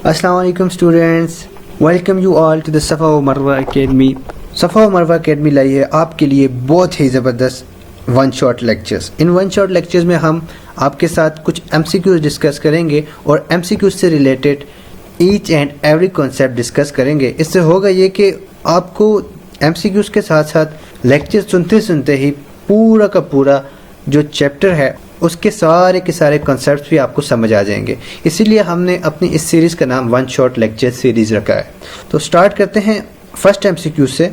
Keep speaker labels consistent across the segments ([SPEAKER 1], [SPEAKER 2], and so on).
[SPEAKER 1] अस्सलाम वालेकुम students, welcome you all to the Safa व मरवा अकेडमी। सफ़ा व मरवा अकेडमी लाई है आपके लिए बहुत ही ज़बरदस्त one shot lectures. In one shot lectures में हम आपके साथ कुछ MCQs डिस्कस करेंगे और MCQs से related each and every concept discuss करेंगे। इससे होगा ये कि आपको MCQs के साथ साथ लेक्चर सुनते सुनते ही पूरा का पूरा जो चैप्टर है उसके सारे के सारे कॉन्सेप्ट्स भी आपको समझ आ जाएंगे। इसीलिए हमने अपनी इस सीरीज़ का नाम वन शॉट लेक्चर सीरीज़ रखा है। तो स्टार्ट करते हैं फर्स्ट MCQ से।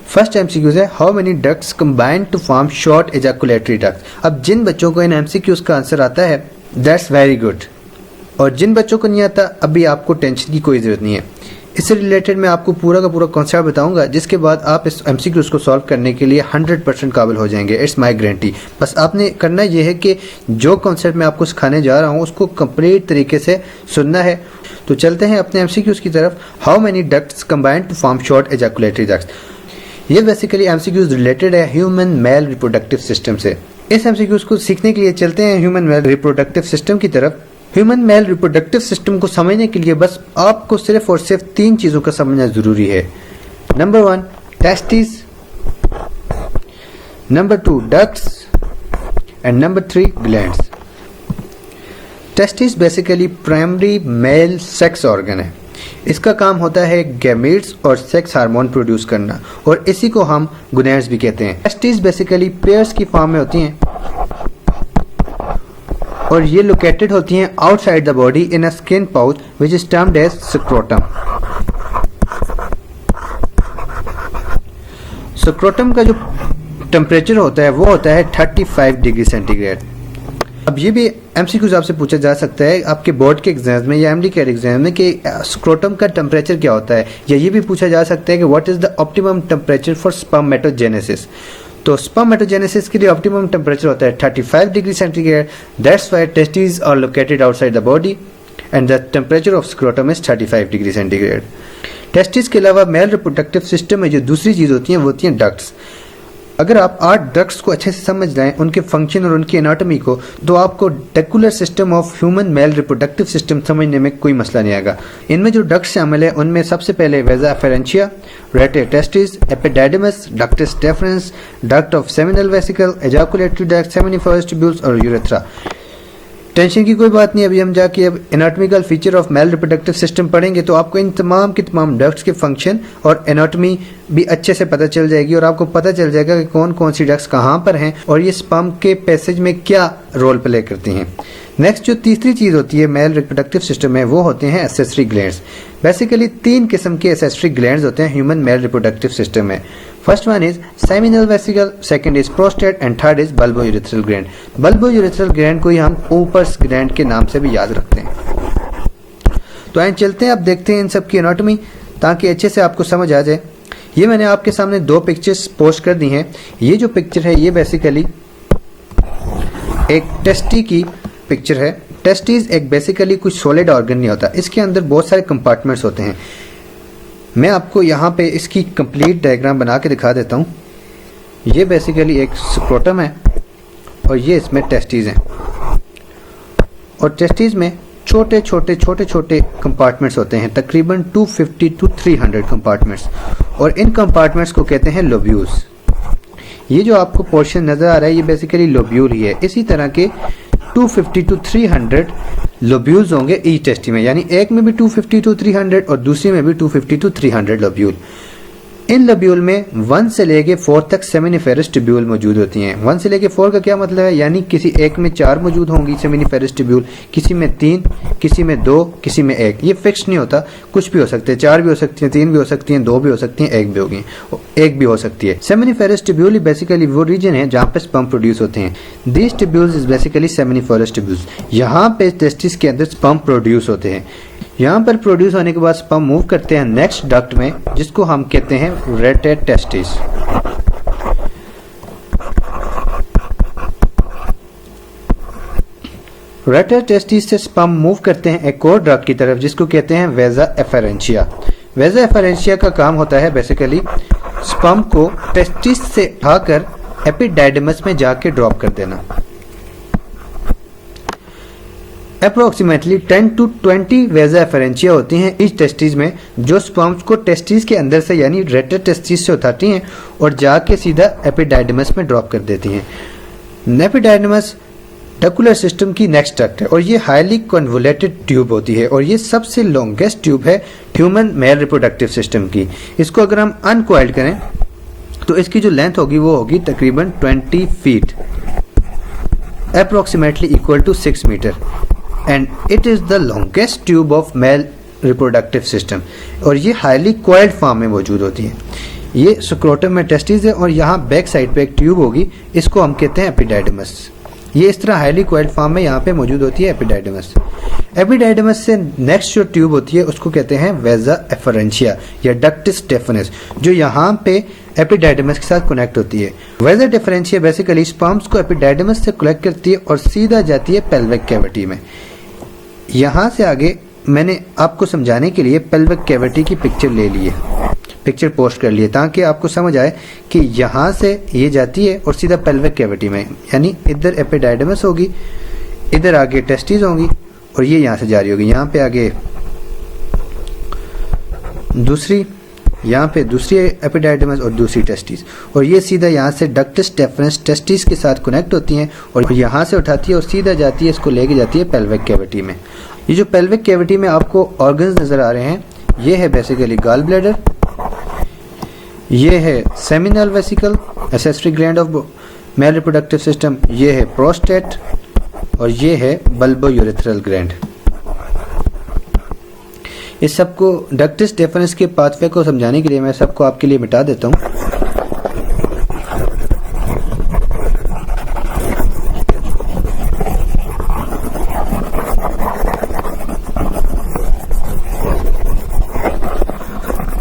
[SPEAKER 1] फर्स्ट MCQ है how many ducts combine to form short ejaculatory duct. अब जिन बच्चों को इन MCQs का आंसर आता है दैट्स वेरी गुड, और जिन बच्चों को नहीं आता अभी आपको टेंशन की कोई ज़रूरत नहीं है। इससे रिलेटेड मैं आपको पूरा का पूरा कॉन्सेप्ट बताऊंगा जिसके बाद आप इस MCQs को सॉल्व करने के लिए 100% काबिल हो जाएंगे। It's my guarantee. बस आपने करना यह है कि जो कॉन्सेप्ट मैं आपको सिखाने जा रहा हूं उसको कंप्लीट तरीके से सुनना है। तो चलते हैं अपने MCQs की तरफ। How many ducts combine to form short ejaculatory ducts. ये बेसिकली MCQs रिलेटेड है ह्यूमन मेल रिप्रोडक्टिव सिस्टम से। इस MCQs को सीखने के लिए चलते हैं ह्यूमन मेल रिप्रोडक्टिव सिस्टम की तरफ। ह्यूमन मेल रिप्रोडक्टिव सिस्टम को समझने के लिए बस आपको सिर्फ और सिर्फ 3 चीजों का समझना जरूरी है। Number 1 testis, number 2 ducts and number 3 glands. Testis basically primary male sex organ है। इसका काम होता है गैमेट्स और सेक्स हार्मोन प्रोड्यूस करना, और इसी को हम गोनैड्स भी कहते हैं। टेस्टिस बेसिकली पेयर्स की फॉर्म में होती हैं और ये लोकेटेड होती हैं outside the body in a skin pouch which is termed as scrotum. Scrotum का जो टेम्परेचर होता है वो होता है 35 डिग्री सेंटीग्रेड। अब ये भी MCQs आपसे पूछा जा सकता है आपके बोर्ड के एग्जाम में या MD एग्जाम में कि स्क्रोटम का टेम्परेचर क्या होता है, या ये भी पूछा जा सकता है कि what is the optimum temperature for spermatogenesis. तो स्पर्मेटोजेनेसिस के लिए ऑप्टिमम टेम्परेचर होता है 35 degree centigrade. That's why testis are located outside the body and the temperature of scrotum is 35 degree centigrade. Testis के अलावा मेल रिप्रोडक्टिव सिस्टम में जो दूसरी चीज होती है वो होती है डक्ट्स। अगर आप 8 डक्ट्स को अच्छे से समझ जाएं, उनके फंक्शन और उनकी एनाटॉमी को, तो आपको ductular system of human male reproductive system समझने में कोई मसला नहीं आएगा। इनमें जो डक्ट्स शामिल है उनमें सबसे पहले vasa efferentia, rete testis, epididymis, ductus deferens, duct of seminal vesicle, ejaculatory duct, seminiferous tubules और यूरेथ्रा। टेंशन की कोई बात नहीं, अभी हम जाके अब anatomical feature of male reproductive system पढ़ेंगे तो आपको इन तमाम के तमाम डक्ट्स के फंक्शन और एनाटॉमी भी अच्छे से पता चल जाएगी, और आपको पता चल जाएगा कि कौन कौन सी डक्ट्स कहाँ पर हैं और ये स्पर्म के पैसेज में क्या रोल प्ले करती हैं। नेक्स्ट जो तीसरी चीज होती है मेल रिप्रोडक्टिव सिस्टम में वो होते हैं एसेसरी ग्लैंड्स। बेसिकली 3 किस्म के एसेसरी ग्लैंड्स होते हैं ह्यूमन मेल रिप्रोडक्टिव सिस्टम में। First one is seminal vesicle, second is prostate and third is bulbo urethral gland. Bulbo urethral gland को ही हम ऊपर्स ग्लैंड के नाम से भी याद रखते हैं। तो आइए चलते हैं, अब देखते हैं इन सब की एनाटॉमी ताकि अच्छे से आपको समझ आ जाए। ये मैंने आपके सामने 2 पिक्चर्स पोस्ट कर दी हैं। ये जो पिक्चर है ये बेसिकली एक टेस्टी की पिक्चर है। टेस्टिस एक बेसिकली कुछ सॉलिड ऑर्गन नहीं होता, इसके अंदर बहुत सारे कंपार्टमेंट्स होते हैं। मैं आपको यहाँ पे इसकी कंप्लीट डायग्राम बना के दिखा देता हूँ। ये बेसिकली एक स्क्रोटम है और ये इसमें टेस्टिस हैं, और टेस्टिस में छोटे छोटे कंपार्टमेंट्स होते हैं, तकरीबन 250 to 300 कंपार्टमेंट्स, और इन कंपार्टमेंट्स को कहते हैं लोब्यूल्स। ये जो आपको पोर्शन नजर आ रहा है ये बेसिकली लोब्यूल ही है। इसी तरह के 250 to 300 लोब्यूल्स होंगे ईच टेस्टी में, यानी एक में भी 250 to 300 और दूसरे में भी 250 to 300 लोब्यूल। इन लोब्यूल में 1 से लेके 4 तक सेमिनिफेरस ट्यूब्यूल मौजूद होती हैं। 1 से लेके 4 का क्या मतलब है, यानी किसी एक में 4 मौजूद होंगी सेमिनिफेरस ट्यूब्यूल, किसी में 3, किसी में 2, किसी में 1। ये फिक्स नहीं होता, कुछ भी हो सकते हैं, 4 भी हो सकती हैं, 3 भी हो सकती हैं, 2 भी हो सकती हैं, 1 भी होगी, 1 भी हो सकती है। सेमिनिफेरस ट्यूब्यूल बेसिकली वो रीजन है जहाँ पे स्पर्म प्रोड्यूस होते हैं। These tubules is basically seminiferous tubules. यहाँ पे टेस्टिस के अंदर स्पर्म प्रोड्यूस होते हैं। यहाँ पर प्रोड्यूस होने के बाद स्पर्म मूव करते हैं नेक्स्ट डक्ट में, जिसको हम कहते हैं रेटे टेस्टिस। रेटे टेस्टिस से स्पर्म मूव करते हैं एक और डक्ट की तरफ जिसको कहते हैं वेजा एफरेंशिया। वेजा एफरेंशिया का काम होता है बेसिकली स्पर्म को टेस्टिस से उठाकर एपिडाइडमस में जाके ड्रॉप कर देना। अप्रोक्सीमेटली 10 to 20 वेजा एफरेंशिया होती हैं इस टेस्टिस में, जो स्पर्म्स को टेस्टिस के अंदर से यानी रेटर टेस्टिस से उठाती हैं और जाके सीधा एपिडाइडमस में ड्रॉप कर देती हैं। एपिडाइडमस डक्युलर सिस्टम की नेक्स्ट डक्ट है और ये हाईली कन्वोलेटेड ट्यूब होती है और ये सबसे लॉन्गेस्ट ट्यूब है ह्यूमन मेल रिप्रोडक्टिव सिस्टम की। इसको अगर हम अनकॉइल्ड करें तो इसकी जो लेंथ होगी वो होगी तकरीबन 20 feet, approximately equal to 6 metre, and it is the longest tube of male reproductive system और ये हाईली कॉइल्ड फॉर्म में मौजूद होती है। ये स्क्रोटम में टेस्टिस है और यहाँ बैक साइड पे एक ट्यूब होगी, इसको हम कहते हैं एपिडाइडमस। ये इस तरह हाईली कॉइल्ड फॉर्म में यहाँ पे मौजूद होती है एपिडाइडमस। एपिडाइडमस से नेक्स्ट जो ट्यूब होती है उसको कहते हैं वेजा एफरेंशिया या डक्टिस डेफिनिस, जो यहाँ पे एपिडाइडमस के साथ कनेक्ट होती है। वेजा डेफरेंशिया बेसिकली स्पर्म्स को एपिडाइडमस से कलेक्ट करती है और सीधा जाती है पेल्विक कैविटी में। यहाँ से आगे मैंने आपको समझाने के लिए पेल्विक कैविटी की पिक्चर ले ली है, पिक्चर पोस्ट कर लिए ताकि आपको समझ आए कि यहाँ से ये जाती है और सीधा पेल्विक कैविटी में, यानी इधर एपिडाइडमस होगी, इधर आगे टेस्टिस होंगी और ये यहाँ से जारी होगी। यहाँ पे आगे दूसरी, यहाँ पे दूसरी एपिडाइडमस और दूसरी टेस्टिस, और ये सीधा यहाँ से डक्टिस डेफरेंस टेस्टिस के साथ कनेक्ट होती हैं और यहाँ से उठाती है और सीधा जाती है, इसको लेके जाती है पेल्विक कैविटी में। ये जो पेल्विक कैविटी में आपको ऑर्गन्स नजर आ रहे हैं, ये है बेसिकली गॉल ब्लैडर, ये है seminal vesicle accessory gland of male reproductive system, ये है प्रोस्टेट और ये है बल्बो यूरेथ्रल ग्लैंड। इस सबको डक्टिस डेफरेंस के पाथवे को समझाने के लिए मैं सबको आपके लिए मिटा देता हूँ।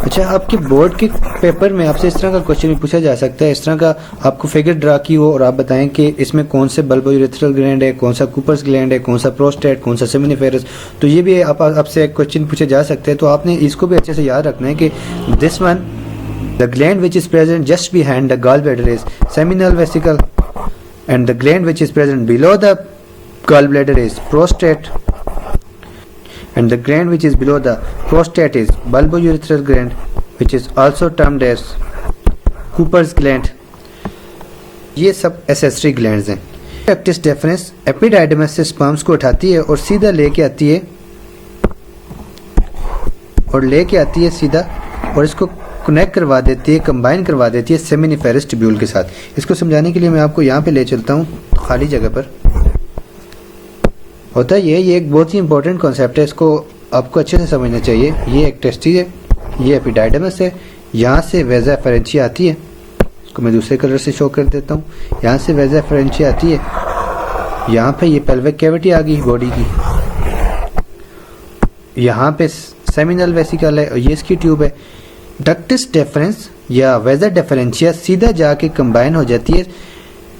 [SPEAKER 1] अच्छा, आपके बोर्ड के पेपर में आपसे इस तरह का क्वेश्चन भी पूछा जा सकता है, इस तरह का आपको फिगर ड्रा की हो और आप बताएं कि इसमें कौन से बल्बो यूरेथ्रल ग्लैंड है, कौन सा कूपर्स ग्लैंड है, कौन सा प्रोस्टेट, कौन सा सेमिनिफेरस, तो ये भी आपसे एक क्वेश्चन पूछे जा सकते हैं। तो आपने इसको भी अच्छे से याद रखना है कि this one the gland which is present just behind the gall bladder is seminal vesicle and the gland which is present below the gall bladder is prostate and the gland which is below the prostate is bulbourethral gland, which is also termed as Cooper's gland. ये सब accessory glands हैं। डक्टिस deference epididymis से sperms को उठाती है और सीधा लेके आती है सीधा और इसको कनेक्ट करवा देती है, कंबाइन करवा देती है सेमिनिफेरस ट्यूब्यूल के साथ। इसको समझाने के लिए मैं आपको यहाँ पे ले चलता हूँ खाली जगह पर। होता है ये एक बहुत ही इंपॉर्टेंट कॉन्सेप्ट है, इसको आपको अच्छे से समझना चाहिए। ये एक टेस्टिस है, ये एपिडाइडमस है, यहाँ से वेजा एफरेंशिया आती है, इसको मैं दूसरे कलर से शो कर देता हूँ। यहाँ से वेजा एफरेंशिया आती है, यहाँ पे ये पेल्विक कैविटी आ गई बॉडी की, यहाँ पे सेमिनल वेसिकल है और ये इसकी ट्यूब है। डक्टिस डेफरेंस या वेजा डेफरेंशिया सीधा जाके कंबाइन हो जाती है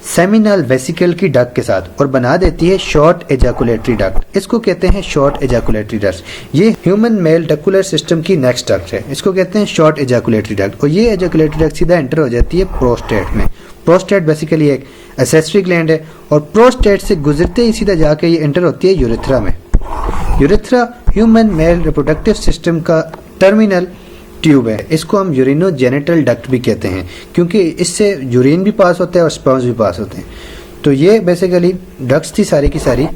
[SPEAKER 1] सेमिनल वेसिकल की डक्ट के साथ और बना देती है शॉर्ट एजाकुलेटरी डक्ट। इसको कहते हैं शॉर्ट एजाकुलेटरी डक्ट। ये ह्यूमन मेल डक्युलर सिस्टम की नेक्स्ट डक्ट है, इसको कहते हैं शॉर्ट एजाकुलेटरी डक्ट। और ये एजाकुलेटरी डक्ट सीधा एंटर हो जाती है प्रोस्टेट में। प्रोस्टेट बेसिकली एक एसेसरी ग्लैंड है और प्रोस्टेट से गुजरते ही सीधा जाके ये एंटर होती है यूरेथ्रा में। Urethra human male reproductive system का टर्मिनल ट्यूब है, इसको हम यूरिनोजेनिटल डक्ट भी कहते हैं क्योंकि इससे यूरिन भी पास होता है और स्पर्म्स भी पास होते हैं। तो ये बेसिकली डक्ट्स थी सारी की सारी।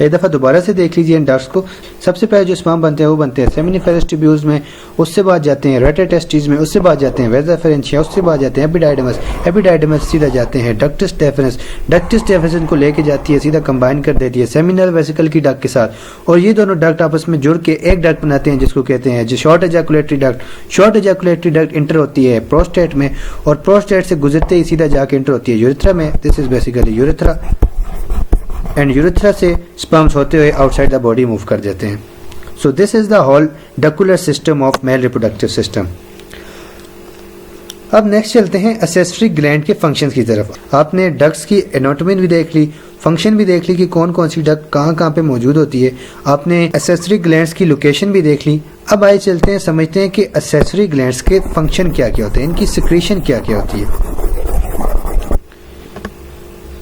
[SPEAKER 1] एक दफ़ा दोबारा से देख लीजिए इन डक्ट्स को। सबसे पहले जो स्पर्म बनते हैं वो बनते हैं सेमिनिफेरस ट्यूब्यूल्स में, उससे बाद जाते हैं रेटर टेस्टिस में, उससे बाद जाते हैं वेजा एफरेंशिया, उससे बाद जाते हैं एपिडाइडमस। एपिडाइडमस सीधा जाते हैं डक्टिस डेफरेंस। डक्टिस डेफरेंस को लेके जाती है सीधा कंबाइन कर देती है सेमिनल वेसिकल की डक्ट के साथ और ये दोनों डक्ट आपस में जुड़ के एक डक्ट बनाते हैं जिसको कहते हैं जो short ejaculatory duct. Short ejaculatory duct enter होती है प्रोस्टेट में और प्रोस्टेट से गुजरते ही सीधा जाके इंटर होती है यूरेथ्रा में। This is basically urethra and urethra से स्पर्म्स होते हुए आउटसाइड द बॉडी मूव कर देते हैं। So this is the whole ductular system of male reproductive system. अब नेक्स्ट चलते हैं एसेसरी ग्लैंड के फंक्शंस की तरफ। आपने डक्ट्स की एनाटॉमी भी देख ली, फंक्शन भी देख ली कि कौन कौन सी डक्ट कहाँ पे मौजूद होती है। आपने एसेसरी ग्लैंड्स की लोकेशन भी देख ली। अब आइए चलते हैं समझते हैं कि एसेसरी ग्लैंड्स के फंक्शन क्या क्या होते हैं, इनकी सिक्रीशन क्या क्या होती है।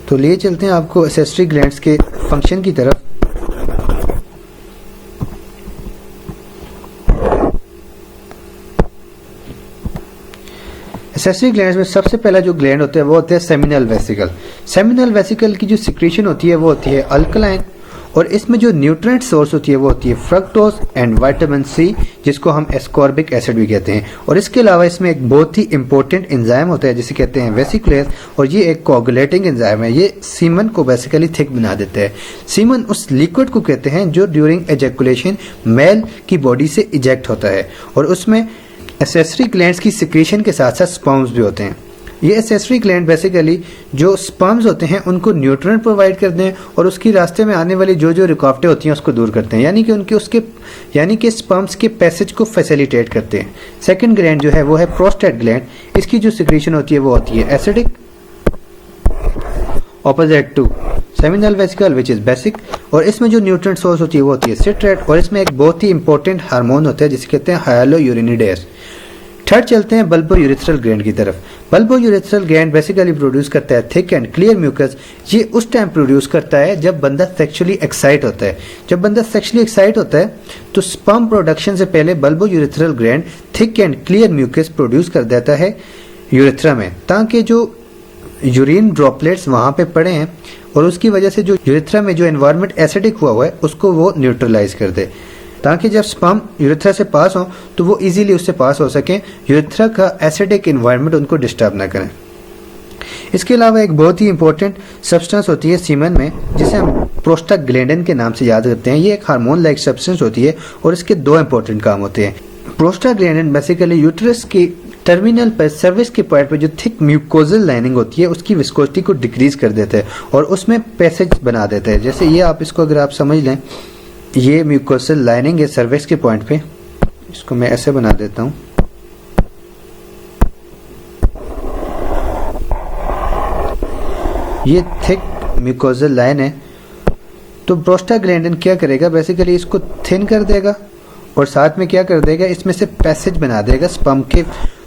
[SPEAKER 1] तो लिए चलते हैं आपको एसेसरी ग्लैंड्स के फंक्शन की तरफ। एसेसरी ग्लैंड्स में सबसे पहला जो ग्लैंड होता है वो होता है सेमिनल वेसिकल। सेमिनल वेसिकल की जो सिक्रीशन होती है वो होती है अल्कलाइन, और इसमें जो न्यूट्रिएंट सोर्स होती है वो होती है फ्रक्टोज एंड विटामिन सी, जिसको हम एस्कॉर्बिक एसिड भी कहते हैं। और इसके अलावा इसमें एक बहुत ही इंपॉर्टेंट एंजाइम होता है जिसे कहते हैं वेसिकुलेस, और ये एक कोगुलेटिंग एंजाइम है। ये सीमन को बेसिकली थिक बना देता है। सीमन उस लिक्विड को कहते हैं जो ड्यूरिंग एजैकुलेशन मेल की बॉडी से इजेक्ट होता है, और उसमें एसेसरी ग्लैंड्स की सिक्रीशन के साथ साथ स्पर्म्स भी होते हैं। ये एसेसरी ग्लैंड बेसिकली जो स्पर्म्स होते हैं उनको न्यूट्रिएंट प्रोवाइड करते हैं, और उसकी रास्ते में आने वाली जो रुकावटें होती हैं उसको दूर करते हैं, यानी कि स्पर्म्स के पैसेज को फैसिलिटेट करते हैं। सेकंड ग्लैंड जो है वो है प्रोस्टेट ग्लैंड। इसकी जो सिक्रीशन होती है वो होती है acidic, opposite to seminal vesicle which is basic, और इसमें जो न्यूट्रिएंट सोर्स होती है वो होती है सिट्रेट, और इसमें एक बहुत ही इंपॉर्टेंट हार्मोन होता है जिसे कहते हैं हाइलोयूरिनिडेज। थर्ड चलते हैं बल्बो यूरेथ्रल ग्लैंड की तरफ। Bulbo urethral gland basically produce करता है थिक एंड क्लियर म्यूकस। ये उस टाइम प्रोड्यूस करता है जब बंदा सेक्सुअली एक्साइट होता है। जब बंदा सेक्सुअली एक्साइट होता है तो स्पर्म प्रोडक्शन से पहले bulbourethral gland thick and clear mucus produce कर देता है यूरेथ्रा में, ताकि जो यूरिन ड्रॉपलेट्स वहां पे पड़े हैं और उसकी वजह से जो यूरेथ्रा में जो एनवायरनमेंट एसिडिक हुआ है उसको वो न्यूट्रलाइज कर दे, ताकि जब स्पर्म यूरेथ्रा से पास हो तो वो इजीली उससे पास हो सके, यूरेथ्रा का एसिडिक एनवायरनमेंट उनको डिस्टर्ब ना करें। इसके अलावा एक बहुत ही इंपॉर्टेंट सब्सटेंस होती है सीमन में जिसे हम प्रोस्टाग्लैंडिन के नाम से याद करते हैं। ये एक हार्मोन लाइक सब्सटेंस होती है और इसके दो इंपॉर्टेंट काम होते हैं। प्रोस्टाग्लैंडिन बेसिकली यूट्रस की टर्मिनल पर सर्विस के पॉइंट पर जो थिक म्यूकोजल लाइनिंग होती है उसकी विस्कोसिटी को डिक्रीज कर देता है और उसमें पैसेज बना देता है। जैसे ये आप इसको अगर आप समझ लें, ये म्यूकोसल लाइनिंग है सर्विस के पॉइंट पे, इसको मैं ऐसे बना देता हूं। ये थिक म्यूकोसल लाइन है, तो प्रोस्टाग्लैंडिन क्या करेगा, बेसिकली इसको थिन कर देगा और साथ में क्या कर देगा, इसमें से पैसेज बना देगा स्पर्म के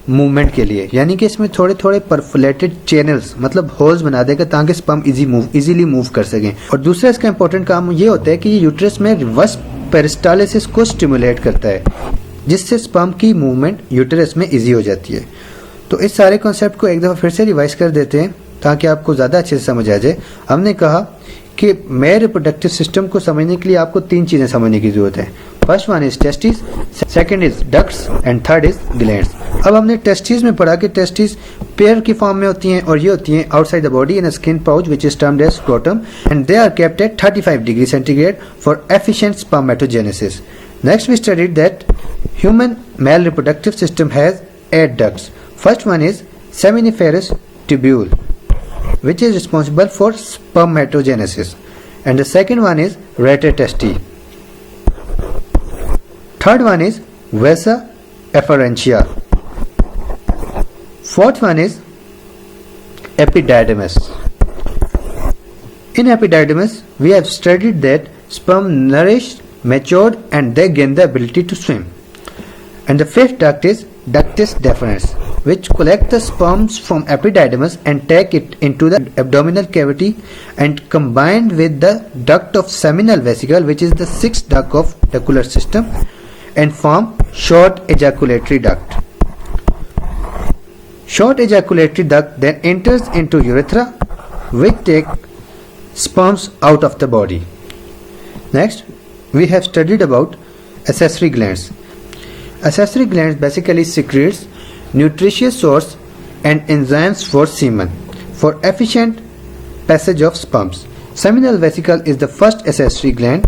[SPEAKER 1] मूवमेंट के लिए, यानी कि इसमें थोड़े थोड़े परफोलेटेड चैनल्स मतलब होल्स बना देगा ताकि स्पर्म इजीली मूव कर सकें। और दूसरा इसका इंपॉर्टेंट काम ये होता है कि ये यूट्रस में रिवर्स पेरिस्टालिसिस को स्टिमुलेट करता है, जिससे स्पर्म की मूवमेंट यूट्रस में इजी हो जाती है। तो इस सारे कॉन्सेप्ट को एक दफा फिर से रिवाइज कर देते हैं ताकि आपको ज्यादा अच्छे से समझ आ जाए। हमने कहा कि मेल रिप्रोडक्टिव सिस्टम को समझने के लिए आपको तीन चीजें समझने की जरूरत है। First one is testis, second is ducts and third is glands. अब हमने टेस्टिस में पढ़ा कि टेस्टिस पेयर की फॉर्म में होती हैं और ये होती हैं outside the body in a skin pouch which is termed as scrotum and they are kept at 35 degree centigrade for efficient spermatogenesis. Next we studied that human male reproductive system has 8 ducts. First one is seminiferous tubule which is responsible for spermatogenesis, and the second one is rete testi. Third one is vasa efferentia. Fourth one is epididymis. In epididymis we have studied that sperm nourished, matured and they gain the ability to swim. And the fifth duct is ductus deferens, which collect the sperms from epididymis and take it into the abdominal cavity and combined with the duct of seminal vesicle, which is the sixth duct of ductal system, and form short ejaculatory duct. Short ejaculatory duct then enters into urethra, which take sperms out of the body. Next, we have studied about accessory glands. Accessory glands basically secretes nutritious source and enzymes for semen for efficient passage of sperms. Seminal vesicle is the first accessory gland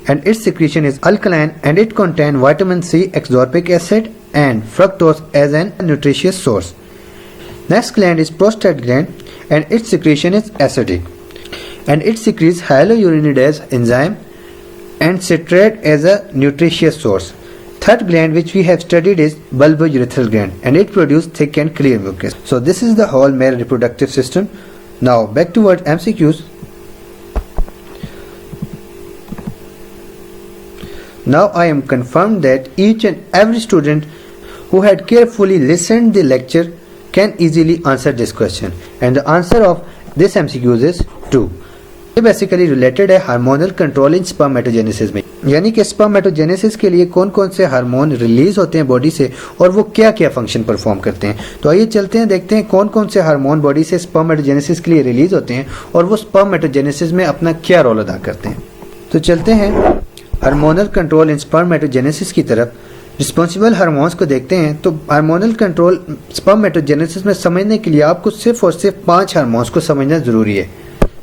[SPEAKER 1] and its secretion is alkaline and it contains vitamin C, ascorbic acid and fructose as an nutritious source. Next gland is prostate gland and its secretion is acidic and it secretes hyaluronidase enzyme and citrate as a nutritious source. Third gland which we have studied is bulbourethral gland and it produces thick and clear mucus. So this is the whole male reproductive system. Now back toward MCQs. Now I am confirmed that each and every student who had carefully listened the lecture can easily answer this question, and the answer of this MCQs is 2. ये basically related है hormonal control in spermatogenesis में। यानी कि spermatogenesis के लिए कौन कौन से हार्मोन रिलीज होते हैं बॉडी से और वो क्या क्या फंक्शन परफॉर्म करते हैं। तो आइए चलते हैं, देखते हैं कौन कौन से हार्मोन बॉडी से स्पर्मेटोजेनेसिस के लिए रिलीज होते हैं और वो स्पर्मेटोजेनेसिस में अपना क्या रोल अदा करते हैं। तो चलते हैं हार्मोनल कंट्रोल इन स्पर्मेटोजेनेसिस की तरफ। रिस्पॉन्सिबल हार्मोन्स को देखते हैं। तो हार्मोनल कंट्रोल स्पर्मेटोजेनेसिस में समझने के लिए आपको सिर्फ और सिर्फ 5 हार्मोन्स को समझना जरूरी है।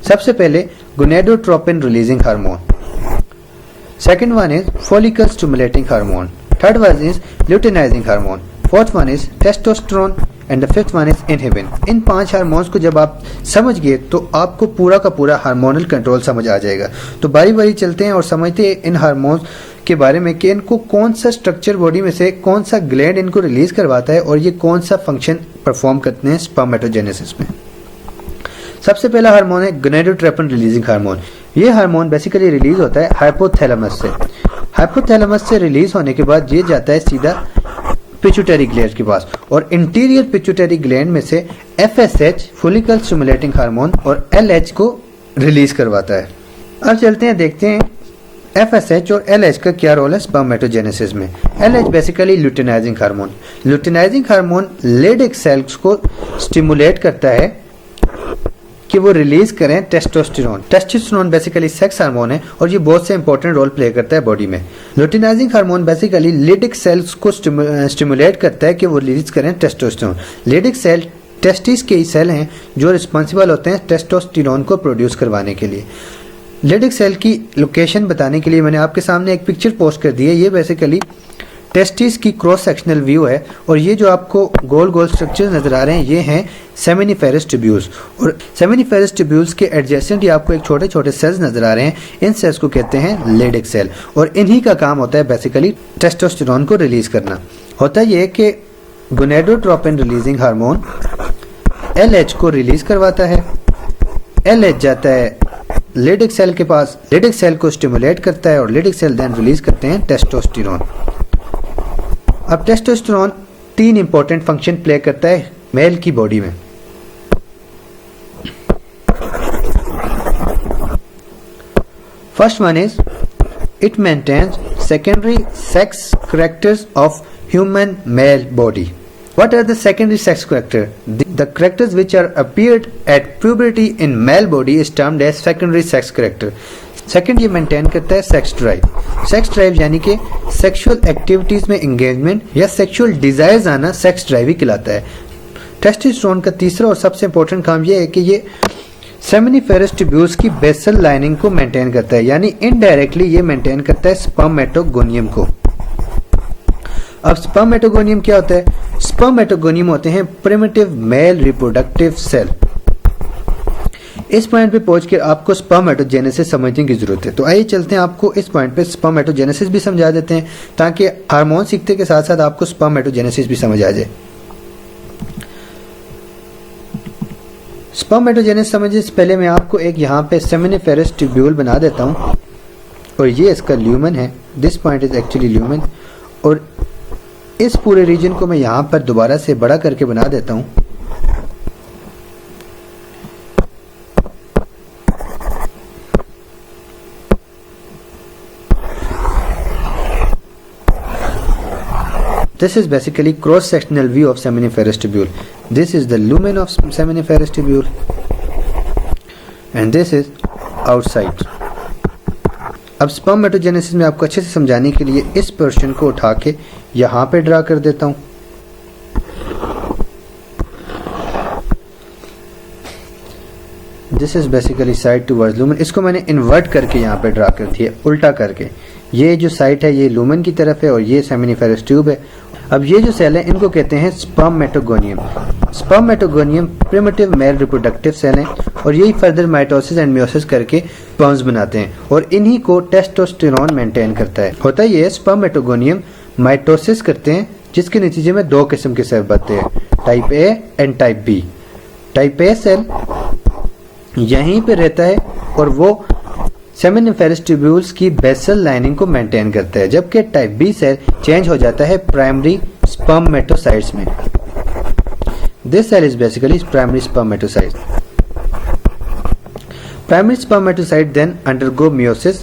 [SPEAKER 1] सबसे पहले gonadotropin releasing hormone, second one is follicle stimulating hormone, third one is luteinizing hormone, fourth one is testosterone and the fifth one is inhibin। In 5 hormones को जब आप समझ गए तो आपको पूरा का पूरा हार्मोनल कंट्रोल समझ आ जाएगा। तो बारी बारी चलते हैं और समझते हैं इन हार्मोन्स के बारे में कि इनको कौन सा स्ट्रक्चर बॉडी में से कौन सा ग्लैंड इनको रिलीज करवाता है और ये कौन सा फंक्शन परफॉर्म करते हैं स्पर्मेटोजेनेसिस में। सबसे पहला हार्मोन है गोनेडोट्रोपिन रिलीजिंग हार्मोन। ये हार्मोन बेसिकली रिलीज होता है हाइपोथैलेमस से। हाइपोथैलेमस से रिलीज होने के बाद ये जाता है सीधा पिट्यूटरी ग्लैंड के पास और इंटीरियर पिट्यूटरी ग्लैंड में से FSH फॉलिकल स्टिमुलेटिंग हार्मोन और LH को रिलीज करवाता है। अब चलते हैं, देखते हैं FSH और LH का क्या रोल है स्पर्मेटोजेनेसिस में। LH basically luteinizing hormone. Luteinizing hormone Leydig cells को स्टिमुलेट करता है कि वो रिलीज करें testosterone. Testosterone basically sex hormone है और ये बहुत से इंपॉर्टेंट रोल प्ले करता है बॉडी में। Luteinising hormone basically Leydig sales को स्टिमुलेट करता है कि वो रिलीज करें टेस्टोस्टेरोन। लेडिक सेल टेस्टिस के ही सेल हैं जो रिस्पॉन्सिबल होते हैं टेस्टोस्टेरोन को प्रोड्यूस करवाने के लिए। लेडिक सेल की लोकेशन बताने के लिए मैंने आपके सामने एक पिक्चर पोस्ट कर दी है। ये बेसिकली टेस्टिस की क्रॉस सेक्शनल व्यू है और ये जो आपको गोल गोल स्ट्रक्चर नजर आ रहे हैं ये हैं सेमिनिफेरस ट्यूब्यूल्स और सेमिनिफेरस ट्यूब्यूल्स के एडजेसेंट ही आपको एक छोटे छोटे सेल्स नजर आ रहे हैं। इन सेल्स को कहते हैं लेडिक सेल और इन्हीं का काम होता है बेसिकली टेस्टोस्टेरोन को रिलीज करना। होता ये कि गोनेडोट्रोपिन रिलीजिंग हार्मोन LH को रिलीज करवाता है। LH जाता है लेडिक सेल के पास, लेडिक सेल को स्टिमुलेट करता है और लेडिक सेल देन रिलीज करते हैं टेस्टोस्टेरोन। अब टेस्टोस्टेरोन 3 इंपॉर्टेंट फंक्शन प्ले करता है मेल की बॉडी में। First one is it maintains secondary sex characters of human male body. What are the secondary sex character? The characters which are appeared at puberty in male body is termed as secondary sex character. Second ये maintain करता है sex drive. Sex drive यानी कि sexual activities में engagement या sexual desires आना sex drive ही कहलाता है। टेस्टोस्टेरोन का तीसरा और सबसे इंपॉर्टेंट काम यह है कि ये सेमिनिफेरस ट्यूब्यूल्स की बेसल लाइनिंग को मेंटेन करता है, यानी इनडायरेक्टली ये मेंटेन करता है स्पर्मेटोगोनियम को। अब स्पर्मेटोगोनियम क्या होता है? स्पर्मेटोगोनियम होते हैं प्रिमिटिव मेल रिप्रोडक्टिव सेल। इस पॉइंट पे पहुंच कर आपको स्पर्मेटोजेनेसिस समझने की जरूरत है। तो आइए चलते हैं, आपको इस पॉइंट पे स्पर्मेटोजेनेसिस भी समझा देते हैं ताकि हार्मोन सीखते के साथ साथ आपको स्पर्मेटोजेनेसिस भी समझ आ जाए। स्पर्मेटोजेनेसिस समझने से पहले मैं आपको एक यहाँ पे सेमिनिफेरस ट्यूब्यूल बना देता हूँ और ये इसका ल्यूमन है। This point is actually lumen और इस पूरे रीजन को मैं यहाँ पर दोबारा से बड़ा करके बना देता हूँ। This is basically cross-sectional view of seminiferous tubule. This is the lumen of seminiferous tubule, and this is outside. अब स्पर्मेटोजेनेसिस में आपको अच्छे से समझाने के लिए इस पोर्शन को उठा के यहाँ पे ड्रा कर देता हूँ। This is basically side towards lumen. इसको मैंने इन्वर्ट करके यहाँ पे ड्रा कर दिया, उल्टा करके। ये जो साइड है ये लूमन की तरफ है और ये सेमिनिफेरस ट्यूब है। अब ये जो सेल है इनको कहते हैं spermatogonium. Spermatogonium primitive male reproductive cell हैं और यही फर्दर माइटोसिस एंड मियोसिस करके स्पर्म्स बनाते हैं और इन्हीं को टेस्टोस्टेरोन मेंटेन करता है। होता ये स्पर्मेटोगोनियम माइटोसिस करते हैं जिसके नतीजे में 2 किस्म के सेल बनते हैं, type A and type B. Type A cell यहीं पे रहता है और वो सेमिनिफेरस ट्यूब्यूल्स की बेसल लाइनिंग को मेंटेन करता है, जबकि टाइप बी सेल चेंज हो जाता है प्राइमरी स्पर्मेटोसाइट्स में। This cell is basically primary spermatocyte. Primary spermatocyte then undergo meiosis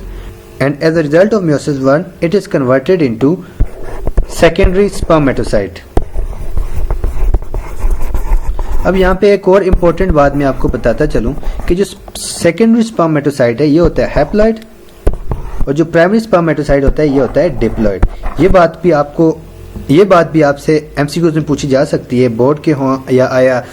[SPEAKER 1] and as a result of meiosis 1 it is converted into secondary spermatocyte. अब यहाँ पे एक और इम्पोर्टेंट बात मैं आपको बताता चलूँ कि जो सेकेंडरी स्पर्मेटोसाइट है ये होता है हैप्लॉइड और जो प्राइमरी स्पर्मेटोसाइट होता है ये होता है डिप्लॉइड. ये बात भी आपसे एमसीक्यूज में पूछी जा सकती है, बोर्ड के हों या आया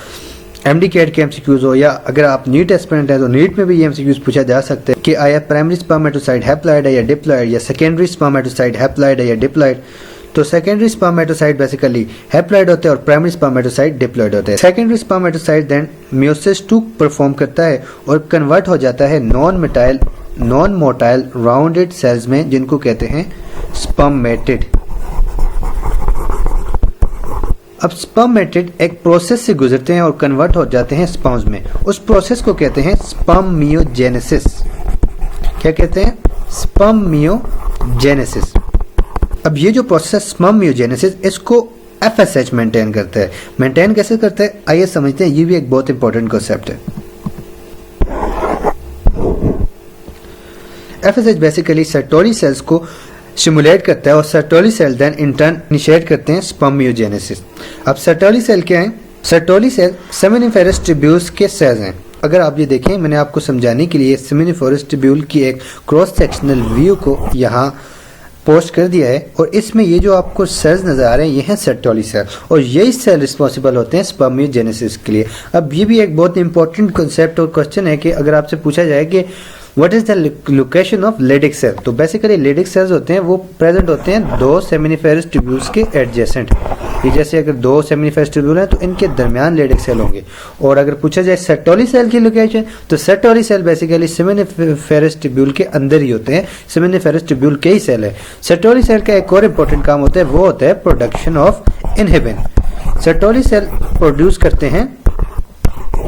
[SPEAKER 1] एमडी कैट के एमसीक्यूज हो, या अगर आप नीट एस्पिरेंट है तो नीट में भी ये एमसीक्यूज पूछा जा सकता है कि आया प्राइमरी स्पर्मेटोसाइट हैप्लॉइड है या डिप्लॉइड, या सेकेंडरी स्पर्मेटोसाइट हैप्लॉइड है या डिप्लॉइड. तो सेकेंडरी स्पर्मेटोसाइट बेसिकली हैप्लॉइड होते हैं और प्राइमरी स्पर्मेटोसाइट डिप्लॉइड होते हैं. Secondary spermatocyte then meiosis 2 perform करता है और कन्वर्ट हो जाता है नॉन मोटाइल राउंडेड सेल्स में जिनको कहते हैं स्पर्मेटिड. अब स्पर्मेटिड एक प्रोसेस से गुजरते हैं और कन्वर्ट हो जाते हैं स्पर्म्स में. उस प्रोसेस को कहते हैं स्पर्मियोजेनेसिस. क्या कहते हैं? स्पर्मियोजेनेसिस. अब ये जो प्रोसेस स्पर्मियोजेनेसिस इसको एफएसएच मेंटेन करता है. मेंटेन कैसे करता है आइए समझते हैं. ये भी एक बहुत इंपॉर्टेंट कॉन्सेप्ट है. एफएसएच बेसिकली सर्टोरी सेल्स को स्टिमुलेट करता है और Sertoli cell then in turn initiate करते हैं स्पर्मियोजेनेसिस. अब सर्टोरी सेल क्या है? सर्टोरी सेल सेमिनिफेरस ट्यूब्यूल्स के सेल्स हैं. अगर आप ये देखें मैंने आपको समझाने के लिए सेमिनिफेरस ट्यूब्यूल की एक क्रॉस सेक्शनल व्यू को यहाँ पोस्ट कर दिया है और इसमें ये जो आपको सेल्स नजर आ रहे हैं ये हैं सर्टोरी सेल और यही सेल रिस्पॉन्सिबल होते हैं स्पर्मियोजेनेसिस के लिए. अब ये भी एक बहुत इंपॉर्टेंट कॉन्सेप्ट और क्वेश्चन है कि अगर आपसे पूछा जाए कि what is the location of Leydig cell, तो बेसिकली लेडिक सेल्स होते हैं वो प्रेजेंट होते हैं दो सेमिनिफेरस ट्यूब्यूल्स के एडजेसेंट. ये जैसे अगर दो सेमिनिफेरस ट्यूब्यूल हैं तो इनके दरमियान लेडिक सेल होंगे. और अगर पूछा जाए सर्टोरी सेल की लोकेशन तो सर्टोरी सेल बेसिकली सेमिनिफेरस ट्यूब्यूल के अंदर ही होते हैं. सेमिनिफेरस ट्यूब्यूल के ही सेल है. सर्टोरी सेल का एक और इंपॉर्टेंट काम होता है वो होता है production of inhibin. Sertoli cell produce करते हैं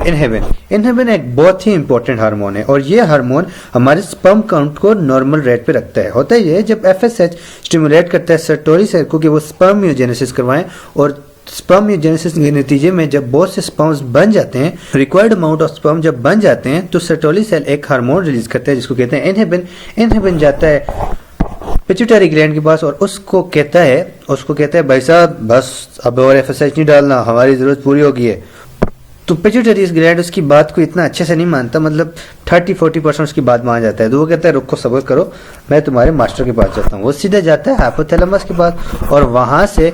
[SPEAKER 1] इनहिबिन. इनहिबिन एक बहुत ही इंपॉर्टेंट हार्मोन है और ये हार्मोन हमारे स्पर्म काउंट को नॉर्मल रेट पे रखता है. होता ही है जब एफएसएच स्टिमुलेट करता है सर्टोरी सेल को कि वो स्पर्मियोजेनेसिस करवाएं और स्पर्मियोजेनेसिस के नतीजे में जब बहुत से स्पर्म्स बन जाते हैं, रिक्वायर्ड अमाउंट ऑफ स्पर्म जब बन जाते हैं तो सर्टोरी सेल एक हार्मोन रिलीज करता है जिसको कहते हैं इनहिबिन. इनहिबिन जाता है पिट्यूटरी ग्लैंड के पास और उसको कहता है भाई साहब बस अब और एफएसएच नहीं डालना, हमारी जरूरत पूरी हो गई है. तो पिट्यूटरी ग्लैंड उसकी बात को इतना अच्छे से नहीं मानता, मतलब 30-40% उसकी बात मान जाता है. तो वो कहता है रुको सब्र करो मैं तुम्हारे मास्टर के पास जाता हूँ. वो सीधे जाता है हाइपोथैलेमस के पास और वहां से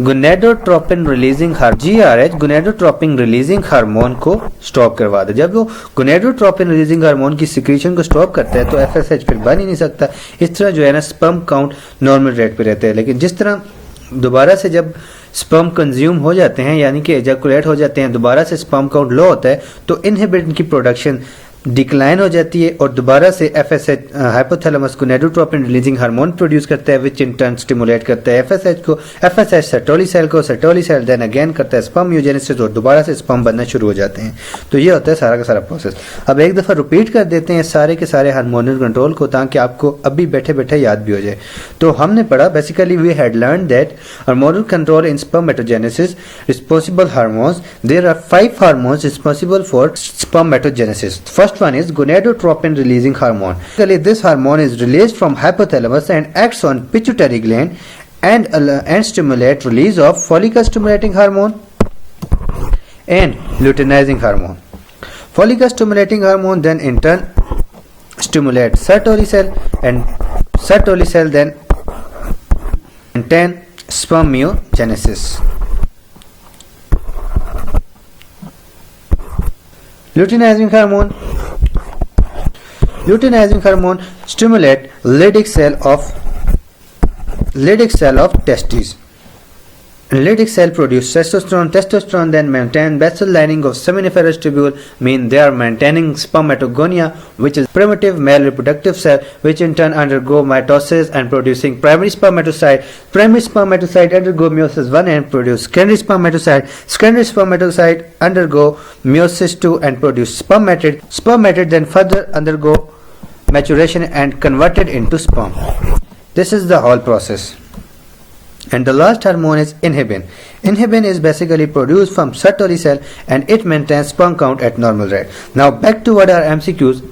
[SPEAKER 1] gonadotropin releasing GRH gonadotropin releasing hormone को स्टॉप करवा दे. जब वो गोनेडोट्रोपिन रिलीजिंग हार्मोन की सिक्रीशन को स्टॉप करता है तो एफएसएच फिर बन ही नहीं सकता. इस तरह जो है ना स्पर्म काउंट नॉर्मल रेट पे रहते हैं. लेकिन जिस तरह दोबारा से जब स्पर्म कंज्यूम हो जाते हैं यानी कि एजैकुलेट हो जाते हैं, दोबारा से स्पर्म काउंट लो होता है तो इनहिबिन की प्रोडक्शन डिक्लाइन हो जाती है और दोबारा से FSH hypothalamus gonadotropin releasing hormone produce करता है विच इन टर्न स्टिमुलेट करता है एफएसएच सर्टोरी सेल देन अगेन करता है स्पर्मियोजेनेसिस और दोबारा से स्पर्म बनना शुरू हो जाते हैं. तो ये होता है सारा का सारा प्रोसेस. अब एक दफा रिपीट कर देते हैं सारे के सारे हार्मोनल कंट्रोल को ताकि आपको अभी बैठे बैठे याद भी हो जाए. तो हमने पढ़ा basically we had learn that hormonal control in spermatogenesis responsible hormones. There are 5 hormones responsible for spermatogenesis. First one is gonadotropin releasing hormone. Basically, this hormone is released from hypothalamus and acts on pituitary gland and stimulate release of follicle stimulating hormone and luteinizing hormone. Follicle stimulating hormone then in turn stimulate Sertoli cell and Sertoli cell then maintain spermiogenesis. Luteinizing hormone stimulate Leydig cell of testes. Leydig cell produce testosterone then maintain basal lining of seminiferous tubule, mean they are maintaining spermatogonia, which is primitive male reproductive cell, which in turn undergo mitosis and producing primary spermatocyte. Primary spermatocyte undergo meiosis 1 and produce secondary spermatocyte. Secondary spermatocyte undergo meiosis 2 and produce spermatid. Spermatid then further undergo maturation and converted into sperm. This is the whole process. And the last hormone is inhibin. Inhibin is basically produced from Sertoli cell and it maintains sperm count at normal rate. Now back to what are MCQs.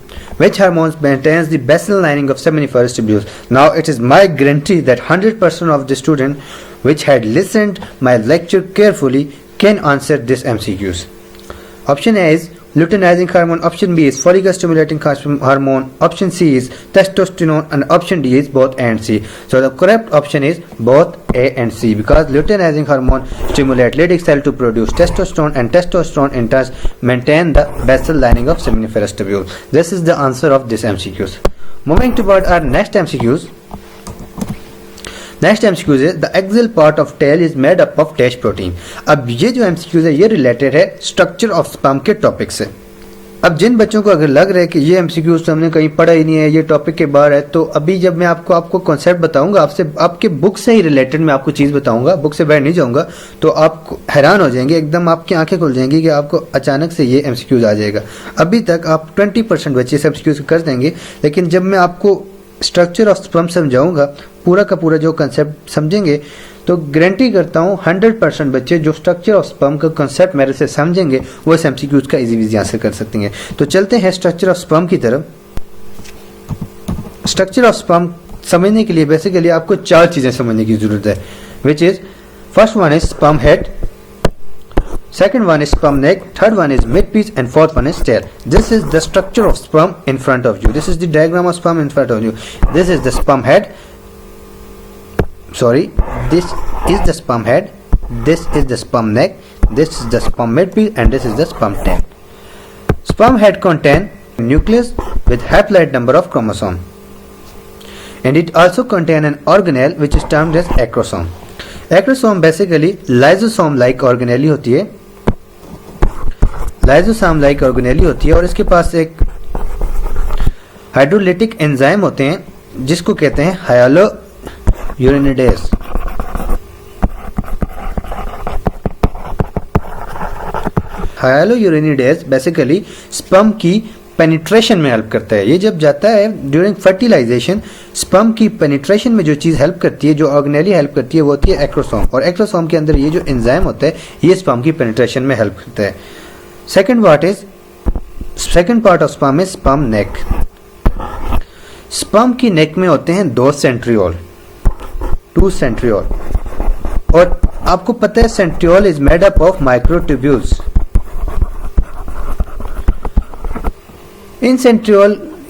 [SPEAKER 1] Which hormones maintains the basal lining of seminiferous tubules? Now it is my guarantee that 100% of the student which had listened my lecture carefully can answer this MCQs. Option A is luteinizing hormone, option B is follicle stimulating hormone, option C is testosterone, and option D is both A and C. So the correct option is both A and C, because luteinizing hormone stimulate Leydig cell to produce testosterone, and testosterone in turn maintain the basal lining of seminiferous tubule. This is the answer of this MCQs. Moving toward our next MCQs. Next MCQs है the axial part of tail is made up of dash protein. अब ये जो MCQs है ये related है structure of sperm के topic से। अब जिन बच्चों को अगर लग रहा है कि ये एमसीक्यूज हमने कहीं पढ़ा ही नहीं है, ये टॉपिक के बाहर है, तो अभी जब मैं आपको कॉन्सेप्ट बताऊंगा, आपसे आपके बुक से ही रिलेटेड मैं आपको चीज बताऊंगा, बुक से बाहर नहीं जाऊंगा, तो आप हैरान हो जाएंगे, एकदम आपकी आंखें खुल जाएंगी कि आपको अचानक से ये एमसीक्यूज आ जाएगा। अभी तक आप 20% बच्चे इस एमसीक्यूज कर देंगे, लेकिन जब मैं आपको स्ट्रक्चर ऑफ स्पर्म समझाऊंगा, पूरा का पूरा जो कंसेप्ट समझेंगे, तो गारंटी करता हूं 100% बच्चे जो स्ट्रक्चर ऑफ स्पर्म का कंसेप्ट मेरे से समझेंगे वो इस एमसीक्यूज का इजी आंसर कर सकते हैं। तो चलते हैं स्ट्रक्चर ऑफ स्पर्म की तरफ। स्ट्रक्चर ऑफ स्पर्म समझने के लिए बेसिकली आपको 4 चीजें समझने की जरूरत है, which is first one is sperm head, second one is sperm neck, third one is midpiece, and fourth one is tail. This is the structure of sperm in front of you. This is the diagram of sperm in front of you. This is the sperm head. Sorry, this is the sperm head, this is the sperm neck, this is the sperm midpiece, and this is the sperm tail. Sperm head contain nucleus with haploid number of chromosome, and it also contain an organelle which is termed as acrosome. Acrosome basically lysosome like organelle होती है, lysosome like organelle होती है, और इसके पास एक hydrolytic enzyme होते हैं जिसको कहते हैं हाइलोयूरिनिडेज। हाइलोयूरिनिडेज बेसिकली स्पर्म की पेनिट्रेशन में हेल्प करता है। ये जब जाता है ड्यूरिंग फर्टिलाइजेशन, स्पर्म की पेनिट्रेशन में जो चीज हेल्प करती है, जो ऑर्गेनेली हेल्प करती है, वो होती है एक्रोसोम, और एक्रोसोम के अंदर ये जो एंजाइम होता है ये स्पर्म की पेनिट्रेशन में हेल्प करता है। second part of sperm is sperm neck. Sperm की नेक में होते हैं 2 सेंट्रियोल, और आपको पता है centriole is made up of microtubules.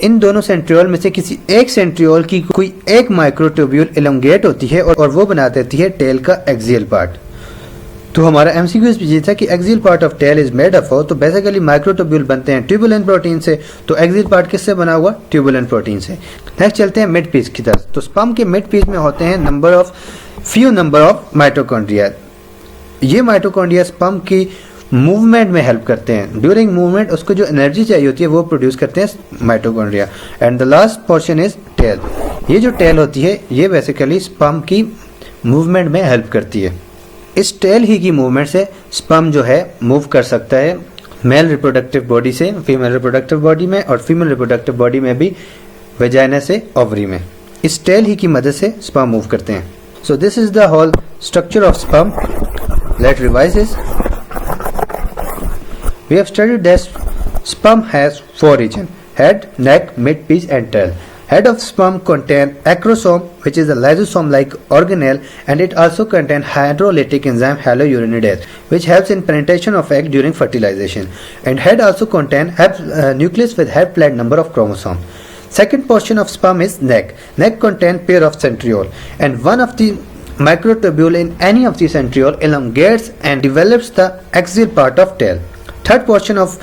[SPEAKER 1] इन दोनों सेंट्रियोल में से किसी एक सेंट्रियोल की कोई एक माइक्रोट्यूब्यूल एलोंगेट होती है और वो बना देती है टेल का एक्सियल पार्ट। तो हमारा एमसीक्यूज भी ये था कि axial part of tail is made up of, तो बेसिकली माइक्रोट्यूब्यूल बनते हैं ट्यूबुलेंट प्रोटीन से, तो एक्सियल पार्ट किससे बना हुआ? ट्यूबुलेंट प्रोटीन से। नेक्स्ट चलते हैं मिड पीस की तरफ। तो स्पर्म के मिड पीस में होते हैं फ्यू नंबर ऑफ माइटोकॉन्ड्रिया। ये माइटोकॉन्ड्रिया स्पर्म की मूवमेंट में हेल्प करते हैं। ड्यूरिंग मूवमेंट उसको जो एनर्जी चाहिए होती है वो प्रोड्यूस करते हैं mitochondria. And the last portion is tail. ये जो टेल होती है ये बेसिकली स्पर्म की मूवमेंट में हेल्प करती है। इस टेल ही की मूवमेंट से स्पर्म जो है मूव कर सकता है मेल रिप्रोडक्टिव बॉडी से फीमेल रिप्रोडक्टिव बॉडी में, और फीमेल रिप्रोडक्टिव बॉडी में भी वेजाइना से ओवरी में। इस टेल ही की मदद से स्पर्म मूव करते हैं। So this is the whole structure of sperm. Let revise this. We have studied that sperm has 4 regions: head, neck, midpiece, and tail. Head of sperm contain acrosome, which is a lysosome-like organelle, and it also contain hydrolytic enzyme hyaluronidase, which helps in penetration of egg during fertilization. And head also contain nucleus with haploid number of chromosome. Second portion of sperm is neck. Neck contain pair of centriole, and one of the microtubule in any of the centriole elongates and develops the axial part of tail. Third portion of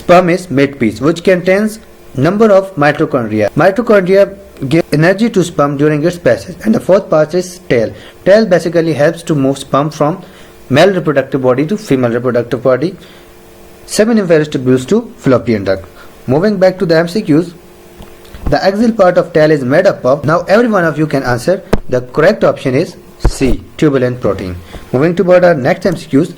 [SPEAKER 1] sperm is midpiece, which contains number of mitochondria. Mitochondria give energy to sperm during its passage. And the fourth part is tail. Tail basically helps to move sperm from male reproductive body to female reproductive body, seminiferous tubules to fallopian duct. Moving back to the MCQs, the axial part of tail is made up of, now every one of you can answer, the correct option is C, tubulin protein. Moving toward our next MCQs,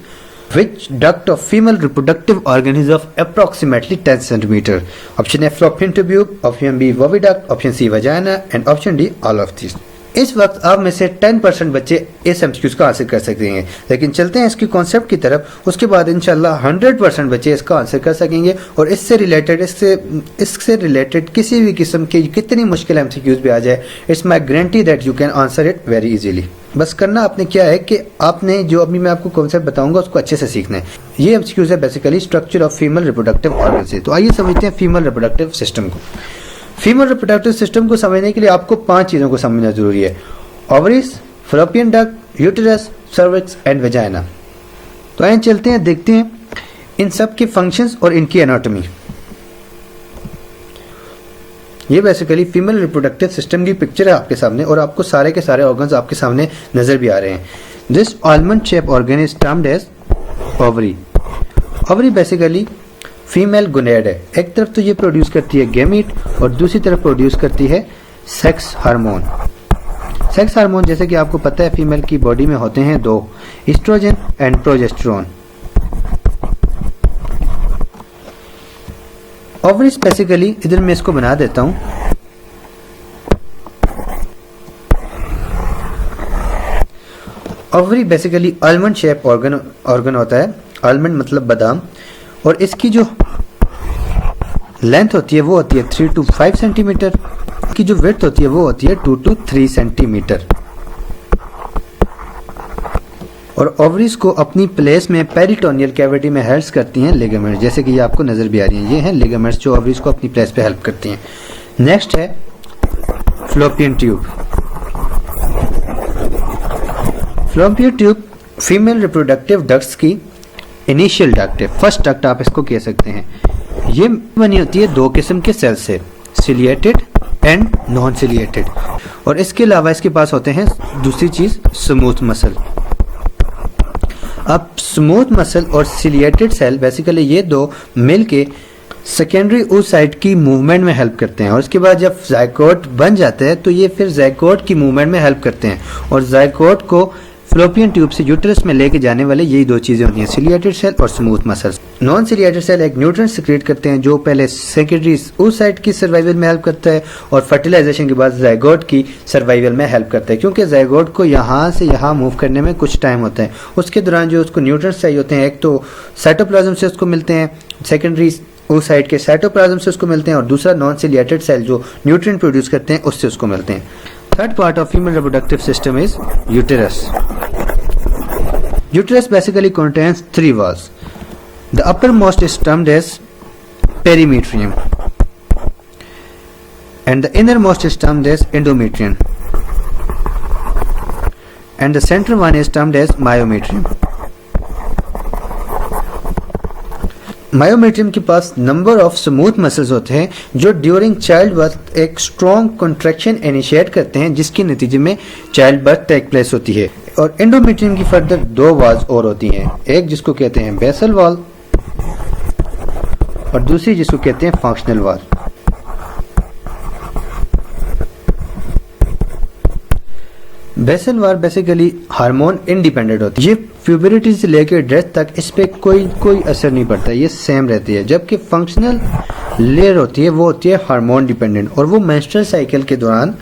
[SPEAKER 1] which duct of female reproductive organ is of approximately 10 cm? Option A fallopian tube, option B oviduct, option C vagina, and option D all of these. इस वक्त आप में से 10% बच्चे इस MCQs को answer कर सकेंगे, लेकिन चलते हैं इसकी कॉन्सेप्ट की तरफ। उसके बाद इंशाल्लाह 100% बच्चे इसका आंसर कर सकेंगे और इससे रिलेटेड किसी भी किस्म की कितनी मुश्किल एमसीक्यूज भी आ जाए, it's my guarantee that you can answer it very easily. बस करना आपने क्या है कि आपने जो अभी मैं आपको कॉन्सेप्ट बताऊंगा उसको अच्छे से सीखना है। ये एमसीक्यूज है basically structure of female reproductive organ से। तो आइए समझते हैं फीमेल रिप्रोडक्टिव सिस्टम को। फीमेल रिप्रोडक्टिव सिस्टम को समझने के लिए आपको 5 चीजों को समझना जरूरी है: ovaries, fallopian duct, uterus, cervix and vagina. तो आइए चलते हैं, देखते हैं इन सब के फंक्शंस और इनकी एनाटॉमी। ये बेसिकली फीमेल रिप्रोडक्टिव सिस्टम की पिक्चर है आपके सामने और आपको सारे के सारे ऑर्गन्स आपके सामने नजर भी आ रहे हैं। This almond shape organ is termed as ovary. Ovary basically female gonad है। एक तरफ तो ये प्रोड्यूस करती है गैमीट और दूसरी तरफ प्रोड्यूस करती है सेक्स हार्मोन। सेक्स हार्मोन जैसे कि आपको पता है फीमेल की बॉडी में होते हैं 2, estrogen and progesterone. Ovaries basically इधर मैं इसको बना देता हूं। Ovary basically almond shape organ होता है। आलमंड मतलब बादाम, और इसकी जो लेंथ होती है वो होती है 3 to 5 सेंटीमीटर की, जो विड्थ होती है वो होती है 2 to 3 सेंटीमीटर। और ओवरीज को अपनी प्लेस में पेरिटोनियल कैविटी में हेल्प करती हैं लिगामेंट्स, जैसे कि ये आपको नजर भी आ रही हैं। ये हैं लिगामेंट्स जो ओवरीज को अपनी प्लेस पे हेल्प करती हैं। नेक्स्ट है fallopian tube. Fallopian tube female reproductive ducts की इनिशियल डक्ट है, फर्स्ट डक्ट आप इसको कह सकते हैं। ये बनी होती है 2 किस्म के सेल से, सिलिएटेड एंड नॉन सिलिएटेड, और इसके अलावा इसके पास होते हैं दूसरी चीज स्मूथ मसल। अब स्मूथ मसल और सिलिएटेड सेल बेसिकली ये 2 मिलके सेकेंडरी oocyte की मूवमेंट में हेल्प करते हैं, और उसके बाद जब जायकोट बन जाता है तो ये फिर जायकोट की मूवमेंट में हेल्प करते हैं, और जायकोट को फ्लोपियन ट्यूब से यूटेरस में लेके जाने वाले यही 2 चीजें होती हैं, सिलिएटेड सेल और smooth muscle. Non ciliated cell एक न्यूट्रिएंट सिक्रेट करते हैं जो पहले सेकेंडरी oocyte की सर्वाइवल में हेल्प करता है और फर्टिलाइजेशन के बाद जायगोट की सर्वाइवल में हेल्प करता है, क्योंकि जायगोट को यहाँ से यहाँ मूव करने में कुछ टाइम होता है। उसके दौरान जो उसको न्यूट्रिएंट्स चाहिए होते हैं, एक तो साइटोप्लाज्म से उसको मिलते हैं, सेकेंडरी oocyte के साइटोप्लाज्म से उसको मिलते हैं, और दूसरा नॉन सिलिएटेड सेल जो न्यूट्रिएंट प्रोड्यूस करते हैं उससे उसको मिलते हैं। Third part of female reproductive system is uterus. Uterus basically contains 3 walls. The uppermost is termed as perimetrium, and the innermost is termed as endometrium, and the center one is termed as myometrium. Myometrium के पास number of smooth muscles होते हैं जो during child birth एक strong contraction initiate करते हैं, जिसके नतीजे में चाइल्ड बर्थ टेक प्लेस होती है। और एंडोमेट्रियम की फर्दर 2 वॉल्स और होती हैं, एक जिसको कहते हैं बेसल वॉल और दूसरी जिसको कहते हैं functional wall. Basal wall basically hormone independent होती है, ये प्यूबरिटी से लेकर डेथ तक इस पे कोई असर नहीं पड़ता, ये सेम रहती है। जबकि फंक्शनल लेयर होती है वो होती है हार्मोन डिपेंडेंट, और वो मेंस्ट्रुअल साइकिल के दौरान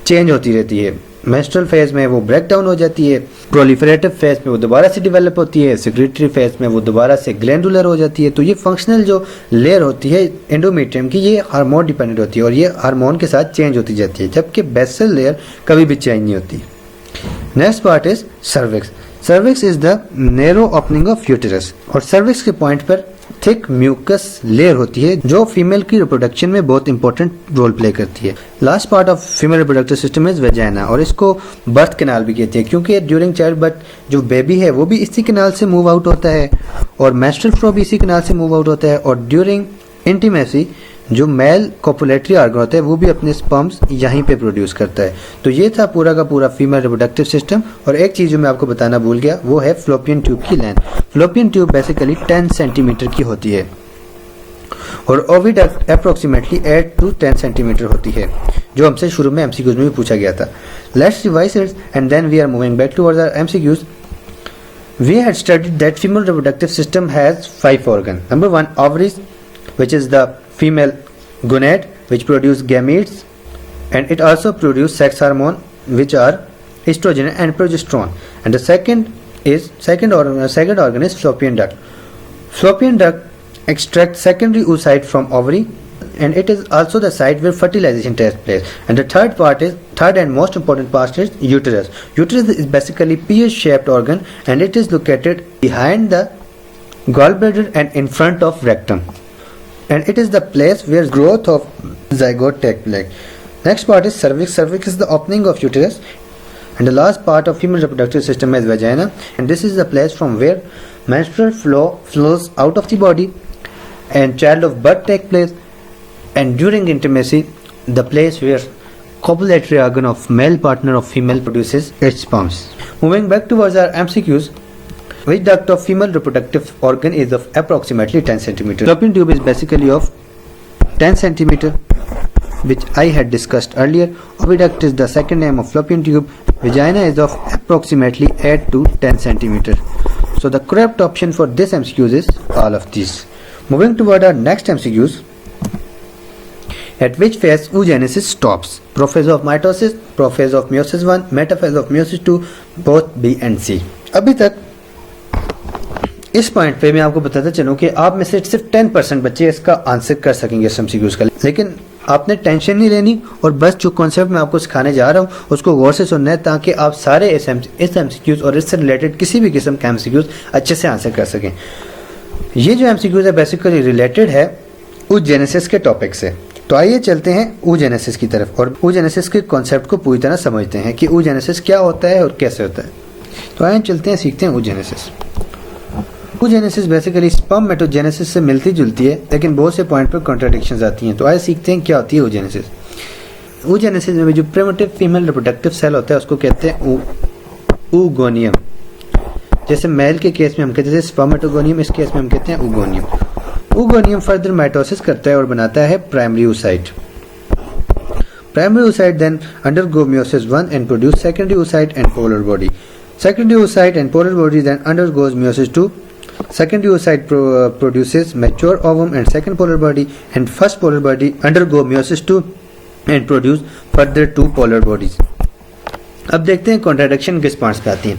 [SPEAKER 1] चेंज होती रहती है। मेंस्ट्रुअल फेज में वो ब्रेक डाउन हो जाती है, प्रोलिफरेटिव फेज में वो दोबारा से डेवलप होती है, सेक्रेटरी फेज में वो दोबारा से ग्लैंडुलर हो जाती है। तो ये फंक्शनल जो लेयर होती है एंडोमेट्रियम की, ये हार्मोन डिपेंडेंट होती है और ये हार्मोन के साथ चेंज होती जाती है, जबकि बेसल लेयर कभी भी चेंज नहीं होती। Next part is cervix. Cervix is the narrow opening of uterus, और सर्विक्स के पॉइंट पर थिक म्यूकस लेयर होती है जो फीमेल की रिप्रोडक्शन में बहुत इंपॉर्टेंट रोल प्ले करती है। Last part of female reproductive system is vagina, और इसको बर्थ कैनाल भी कहते हैं, क्योंकि ड्यूरिंग चाइल्ड बर्थ जो बेबी है वो भी इसी कैनाल से मूव आउट होता है, और मेंस्ट्रुअल फ्लो भी इसी कैनाल से मूव आउट होता है, और ड्यूरिंग इंटीमेसी जो मेल कोपुलेटरी ऑर्गन होता है वो भी अपने स्पर्म्स यहीं पे प्रोड्यूस करता है। तो ये था पूरा का पूरा फीमेल रिप्रोडक्टिव सिस्टम। और एक चीज जो मैं आपको बताना भूल गया वो है फ्लोपियन ट्यूब की length. Fallopian tube basically 10 centimetre की होती है और ओविडक्ट अप्रोक्सीमेटली 8 to 10 सेंटीमीटर होती है, जो हमसे शुरू में एमसीक्यूज में भी पूछा गया था। Let's revise it and then we are moving back towards our MCQs. We had studied that female reproductive system has 5 organs. Number 1, ovaries, which is the female gonad which produce gametes, and it also produce sex hormone which are estrogen and progesterone. And the second organ is fallopian duct. Fallopian duct extracts secondary oocyte from ovary, and it is also the site where fertilization takes place. And the third and most important part is uterus. Uterus is basically pear-shaped organ, and it is located behind the gallbladder and in front of rectum. And it is the place where growth of zygote takes place. Next part is cervix. Cervix is the opening of uterus. And the last part of female reproductive system is vagina, and this is the place from where menstrual flows out of the body and child of birth takes place, and during intimacy the place where copulatory organ of male partner of female produces its sperms. Moving back towards our MCQs, which duct of female reproductive organ is of approximately 10 cm? Fallopian tube is basically of 10 cm, which I had discussed earlier. Oviduct is the second name of fallopian tube. Vagina is of approximately 8 to 10 cm. So the correct option for this MCQs is all of these. Moving toward our next MCQs, at which phase oogenesis stops? Prophase of mitosis, prophase of meiosis 1, metaphase of meiosis 2, both B and C. अभी तक इस point पे मैं आपको बताता चलूं कि आप में से सिर्फ 10% बच्चे इसका आंसर कर सकेंगे इस MCQs का, लेकिन आपने टेंशन नहीं लेनी और बस जो कॉन्सेप्ट मैं आपको सिखाने जा रहा हूँ उसको गौर से सुनना है, ताकि आप सारे इस MCQs और इससे रिलेटेड किसी भी किस्म के MCQs अच्छे से आंसर कर सकें। ये जो MCQs है बेसिकली रिलेटेड है oogenesis के टॉपिक से। तो आइए चलते हैं oogenesis की तरफ और oogenesis के कॉन्सेप्ट को पूरी तरह समझते हैं कि oogenesis क्या होता है और कैसे होता है। तो आइए चलते हैं, सीखते हैं oogenesis। oogenesis बेसिकली स्पर्मेटोजेनेसिस से मिलती जुलती है, लेकिन बहुत से पॉइंट पर कॉन्ट्राडिक्शंस आती हैं। तो आइए सीखते हैं क्या होती है oogenesis। oogenesis में जो प्रिमिटिव फीमेल रिप्रोडक्टिव सेल होता है उसको कहते हैं oogoनियम। जैसे मेल के केस में हम कहते हैं स्पर्मेटोगोनियम, इस केस में हम कहते हैं oogoनियम। oogoनियम फर्दर माइटोसिस करता है और बनाता है primary oocyte। Primary oocyte then undergo meiosis 1 and produce secondary oocyte and polar body. Secondary oocyte and polar body then undergoes meiosis 2. Secondary oocyte produces mature ovum and second polar body, and first polar body undergo meiosis 2 and produce further 2 polar bodies. अब देखते हैं contradiction किस points पे आती हैं।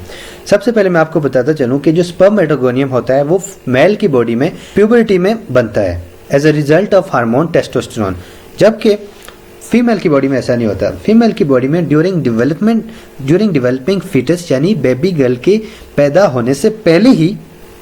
[SPEAKER 1] सबसे पहले मैं आपको बताता चलूं कि जो स्पर्मेटोगोनियम होता है वो मेल की बॉडी में प्यूबर्टी में बनता है as a result of hormone testosterone, जबकि फीमेल की बॉडी में ऐसा नहीं होता। फीमेल की बॉडी में ड्यूरिंग डेवलपिंग फीटस यानी बेबी गर्ल के पैदा होने से पहले ही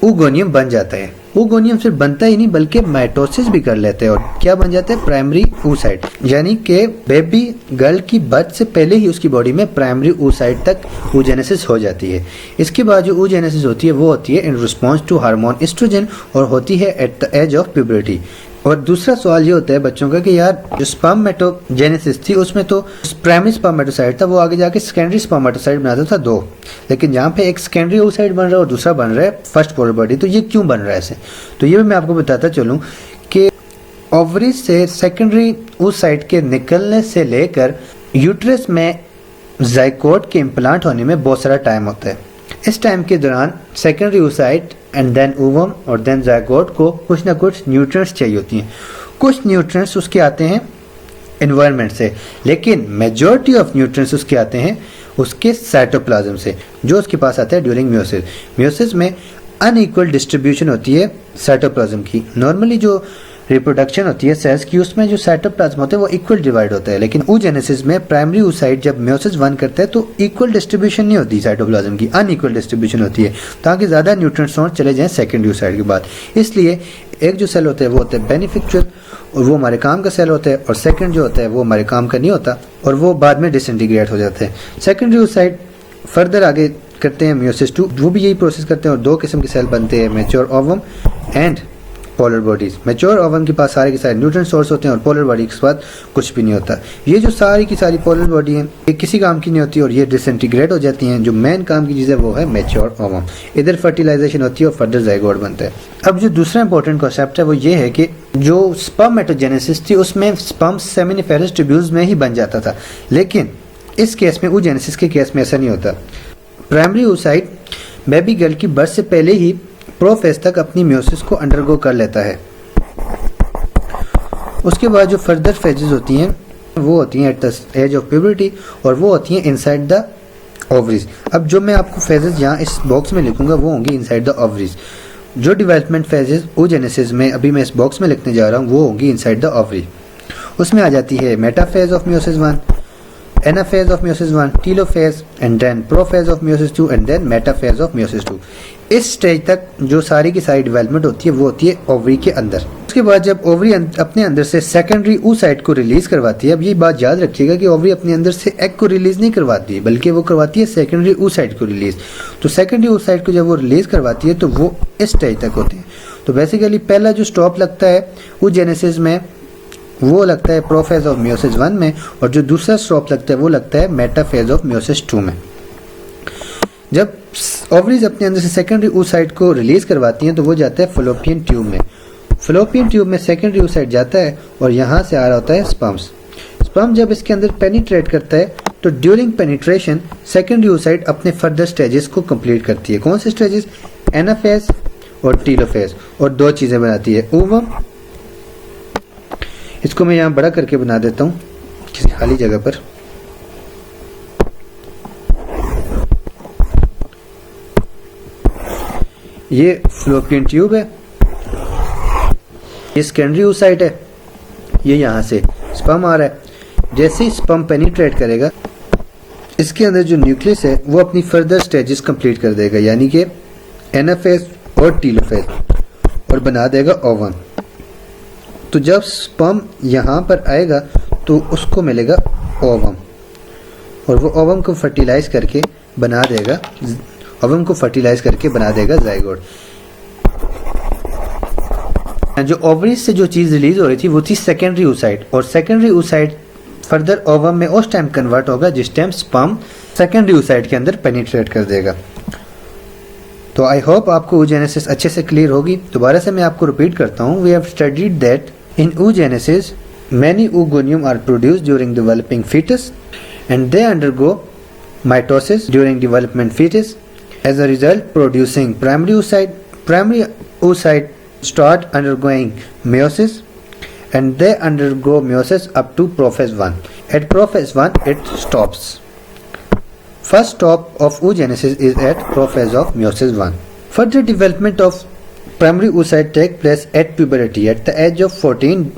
[SPEAKER 1] oogoनियम बन जाता है। oogoनियम सिर्फ बनता ही नहीं बल्कि माइटोसिस भी कर लेते हैं और क्या बन जाता है, प्राइमरी oocyte, यानी कि बेबी गर्ल की बर्थ से पहले ही उसकी बॉडी में प्राइमरी oocyte तक oogenesis हो जाती है। इसके बाद जो oogenesis होती है वो होती है in response to hormone estrogen और होती है at the age of puberty. और दूसरा सवाल ये होता है बच्चों का कि यार जो स्पर्मेटोजेनेसिस थी उसमें तो प्राइमरी स्पर्मेटोसाइट था, वो आगे जाके सेकेंडरी स्पर्मेटोसाइट बनाता था 2, लेकिन यहाँ पे एक सेकेंडरी oocyte बन रहा है और दूसरा बन रहा है फर्स्ट पोलर बॉडी। तो ये क्यों बन रहा है ऐसे? तो ये भी मैं आपको बताता चलूँ कि ओवरी से सेकेंडरी oocyte के निकलने से लेकर यूट्रस में जाइकोट के इम्प्लांट होने में बहुत सारा टाइम होता है। इस टाइम के दौरान secondary oocyte and then ovum और देन जाइगोट को कुछ ना कुछ न्यूट्रिएंट्स चाहिए होती हैं। कुछ न्यूट्रिएंट्स उसके आते हैं एनवायरनमेंट से, लेकिन मेजॉरिटी ऑफ न्यूट्रिएंट्स उसके आते हैं उसके साइटोप्लाज्म से, जो उसके पास आता है ड्यूरिंग मेयोसिस। मेयोसिस में अनइक्वल डिस्ट्रीब्यूशन होती है साइटोप्लाज्म की। नॉर्मली जो रिप्रोडक्शन होती है सेल्स की उसमें जो साइटोप्लाज्म होते हैं वो इक्वल डिवाइड होता है, लेकिन oogenesis में प्राइमरी oocyte जब मेयोसिस 1 करता है तो इक्वल डिस्ट्रीब्यूशन नहीं होती साइटोप्लाज्म की, अनइक्वल डिस्ट्रीब्यूशन होती है ताकि ज़्यादा न्यूट्रिएंट्स चले जाएं सेकेंडरी oocyte के बाद। इसलिए एक जो सेल होता है वो होता है बेनिफिक्चुअल और वो हमारे काम का सेल होता है, और सेकेंड जो होता है वो हमारे काम का नहीं होता और वो बाद में डिसइंटीग्रेट हो जाते हैं। सेकेंडरी oocyte फर्दर आगे करते हैं मेयोसिस 2, वो भी यही प्रोसेस करते हैं और 2 किस्म के सेल बनते हैं, mature ovum and polar bodies. Mature ovum के पास सारे के सारे न्यूट्रिएंट सोर्स होते हैं और पोलर बॉडी के पास कुछ भी नहीं होता। ये जो सारी की सारी पोलर बॉडी है ये किसी काम की नहीं होती और ये डिसइंटीग्रेट हो जाती हैं। जो मेन काम की चीज़ है वो है मैच्योर ओवम, इधर फर्टिलाइजेशन होती है और फर्दर जाइगोट बनता है। अब जो दूसरा इंपॉर्टेंट कॉन्सेप्ट है वो ये है कि जो स्पर्मेटोजेनेसिस थी उसमें स्पर्म सेमिनिफेरस ट्यूब्यूल्स में ही बन जाता था, लेकिन इस केस में oogenesis के केस में ऐसा नहीं होता। प्राइमरी oocyte बेबी गर्ल की बर्थ से पहले ही प्रोफेज तक अपनी मेयोसिस को अंडरगो कर लेता है। उसके बाद जो फर्दर फेजेस होती हैं वो होती हैं at the age of puberty और वो होती हैं इनसाइड द ओवरीज। अब जो मैं आपको फेजेस यहाँ इस बॉक्स में लिखूंगा वो होंगी इनसाइड द ओवरीज। जो डेवलपमेंट फेजेस oogenesis में अभी मैं इस बॉक्स में लिखने जा रहा हूँ वो होंगी इनसाइड द ओवरी। उसमें आ जाती है metaphase of meiosis 1, anaphase of meiosis 1, telophase and then prophase of meiosis 2 and then metaphase of meiosis 2। इस स्टेज तक जो सारी की सारी डेवलपमेंट होती है वो होती है ओवरी के अंदर। उसके बाद जब ओवरी अपने अंदर से सेकेंडरी oocyte को रिलीज करवाती है, अब ये बात याद रखिएगा कि ओवरी अपने अंदर से एग को रिलीज नहीं करवाती है बल्कि वो करवाती है सेकेंडरी oocyte को रिलीज। तो सेकेंडरी oocyte को जब वो रिलीज करवाती है तो वो इस स्टेज तक होती है। तो बेसिकली पहला जो स्टॉप लगता है oogenesis में वो लगता है प्रोफेज ऑफ मियोसिस 1 में, और जो दूसरा स्टॉप लगता है वो लगता है मेटाफेज ऑफ मियोसिस 2 में। जब ओवरीज अपने अंदर से सेकेंडरी oocyte को रिलीज करवाती हैं तो वो जाता है फलोपियन ट्यूब में। फलोपियन ट्यूब में सेकेंडरी oocyte जाता है और यहाँ से आ रहा होता है स्पर्म्स। स्पर्म जब इसके अंदर पेनिट्रेट करता है तो ड्यूरिंग पेनिट्रेशन सेकेंडरी oocyte अपने फर्दर स्टेजेस को कंप्लीट करती है। कौन से स्टेजेस? एनाफेज और टीलोफेज, और दो चीजें बनाती है, ओवम। इसको मैं यहाँ बड़ा करके बना देता हूँ किसी खाली जगह पर। ये फ्लोपियन ट्यूब है, ये सेकेंडरी oocyte है, ये यहाँ से स्पर्म आ रहा है। जैसे ही स्पर्म पेनिट्रेट करेगा इसके अंदर जो न्यूक्लियस है वो अपनी फर्दर स्टेजेस कंप्लीट कर देगा, यानी कि एनाफेज और टीलोफेज, और बना देगा ओवम। तो जब स्पर्म यहाँ पर आएगा तो उसको मिलेगा ओवम, और वो ओवम को फर्टिलाइज करके बना देगा जाइगोट। जो ओवरीज से जो चीज रिलीज हो रही थी वो थी सेकेंडरी oocyte, और सेकेंडरी oocyte फर्दर ओवम में उस टाइम कन्वर्ट होगा जिस टाइम स्पर्म सेकेंडरी oocyte के अंदर पेनिट्रेट कर देगा। तो आई होप आपको oogenesis अच्छे से क्लियर होगी। दोबारा से मैं आपको रिपीट करता हूँ। We have studied that in oogenesis many oogonium are produced during developing fetus and they undergo mitosis during development fetus. As a result, producing primary oocyte start undergoing meiosis and they undergo meiosis up to prophase 1. At prophase 1 it stops. First stop of oogenesis is at prophase of meiosis 1. Further development of primary oocyte take place at puberty at the age of 14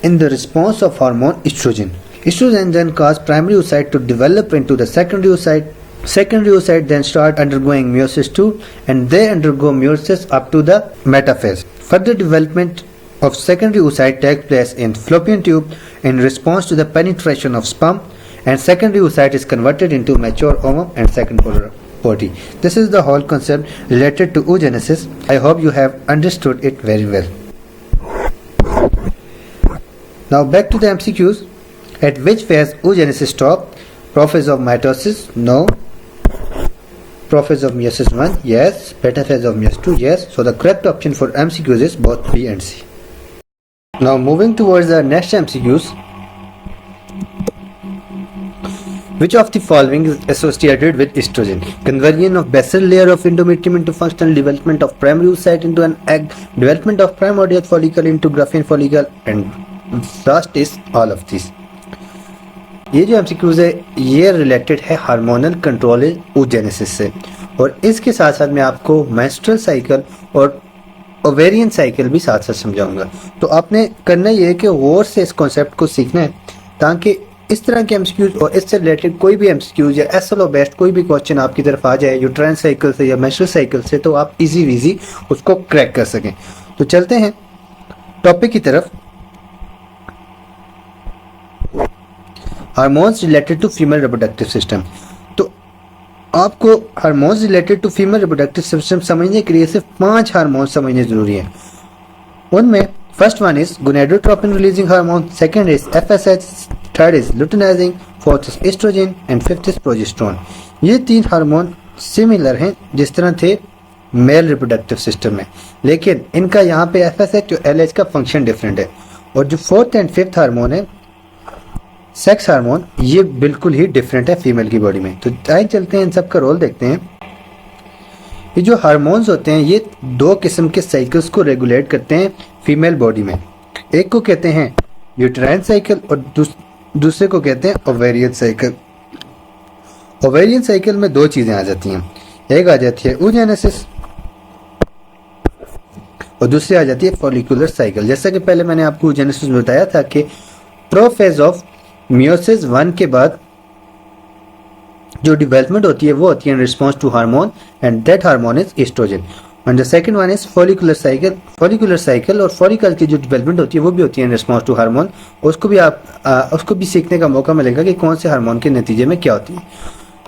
[SPEAKER 1] in the response of hormone estrogen. Estrogen then cause primary oocyte to develop into the secondary oocyte. Secondary oocyte then start undergoing meiosis 2 and they undergo meiosis up to the metaphase. Further development of secondary oocyte takes place in fallopian tube in response to the penetration of sperm, and secondary oocyte is converted into mature ovum and second puberty. This is the whole concept related to oogenesis. I hope you have understood it very well. Now back to the MCQs. At which phase oogenesis stop? Prophase of mitosis? No. Prophase of meiosis 1? Yes. Metaphase of meiosis 2? Yes. So the correct option for MCQs is both B and C. Now moving towards the next MCQs. Which of the following is associated with estrogen? Conversion of basal layer of endometrium into functional, development of primary oocyte into an egg, development of primordial follicle into Graafian follicle, and last is all of these. ये जो MCQs है ये related है hormonal control oogenesis से, और इसके साथ साथ मैं आपको मेंस्ट्रुअल साइकिल और ओवेरियन साइकिल भी साथ साथ समझाऊंगा। तो आपने करना ये है कि गौर से इस कॉन्सेप्ट को सीखना है ताकि इस तरह के MCQs और इससे रिलेटेड कोई भी MCQs या SLO बेस्ड कोई भी क्वेश्चन आपकी तरफ आ जाए यूट्राइन साइकिल से या मेंस्ट्रुअल साइकिल से, तो आप इजी उसको क्रैक कर सकें। तो चलते हैं टॉपिक की तरफ। Hormones related to female reproductive system. तो आपको hormones related to female reproductive system समझने के लिए सिर्फ 5 हार्मोन समझने जरूरी हैं। उनमें first one is gonadotropin releasing hormone, second is FSH, third is luteinizing, fourth is estrogen and fifth is progesterone. ये 3 हार्मोन सिमिलर हैं जिस तरह थे मेल रिप्रोडक्टिव सिस्टम में, लेकिन इनका यहाँ पे FSH और LH का फंक्शन डिफरेंट है। और जो फोर्थ एंड फिफ्थ हार्मोन है सेक्स हार्मोन, ये बिल्कुल ही डिफरेंट है फीमेल की बॉडी में। तो आइए चलते हैं इन सब का रोल देखते हैं। ये जो हार्मोन्स होते हैं ये 2 किस्म के साइकिल्स को रेगुलेट करते हैं फीमेल बॉडी में। एक को कहते हैं यूट्राइन साइकिल और दूसरे को कहते हैं ओवेरियन साइकिल। ओवेरियन साइकिल में दो चीजें आ जाती हैं, एक आ जाती है oogenesis और दूसरी आ जाती है फॉलिकुलर साइकिल। जैसा कि पहले मैंने आपको oogenesis में बताया था कि प्रोफेज ऑफ मियोसिस 1 के बाद जो डेवलपमेंट होती है वो होती है in response to hormone and that hormone is estrogen. And the second one is follicular cycle. Follicular cycle और फॉलिकल की जो डेवलपमेंट होती है वो भी होती है इन रिस्पॉन्स टू हार्मोन। उसको भी सीखने का मौका मिलेगा कि कौन से हार्मोन के नतीजे में क्या होती है।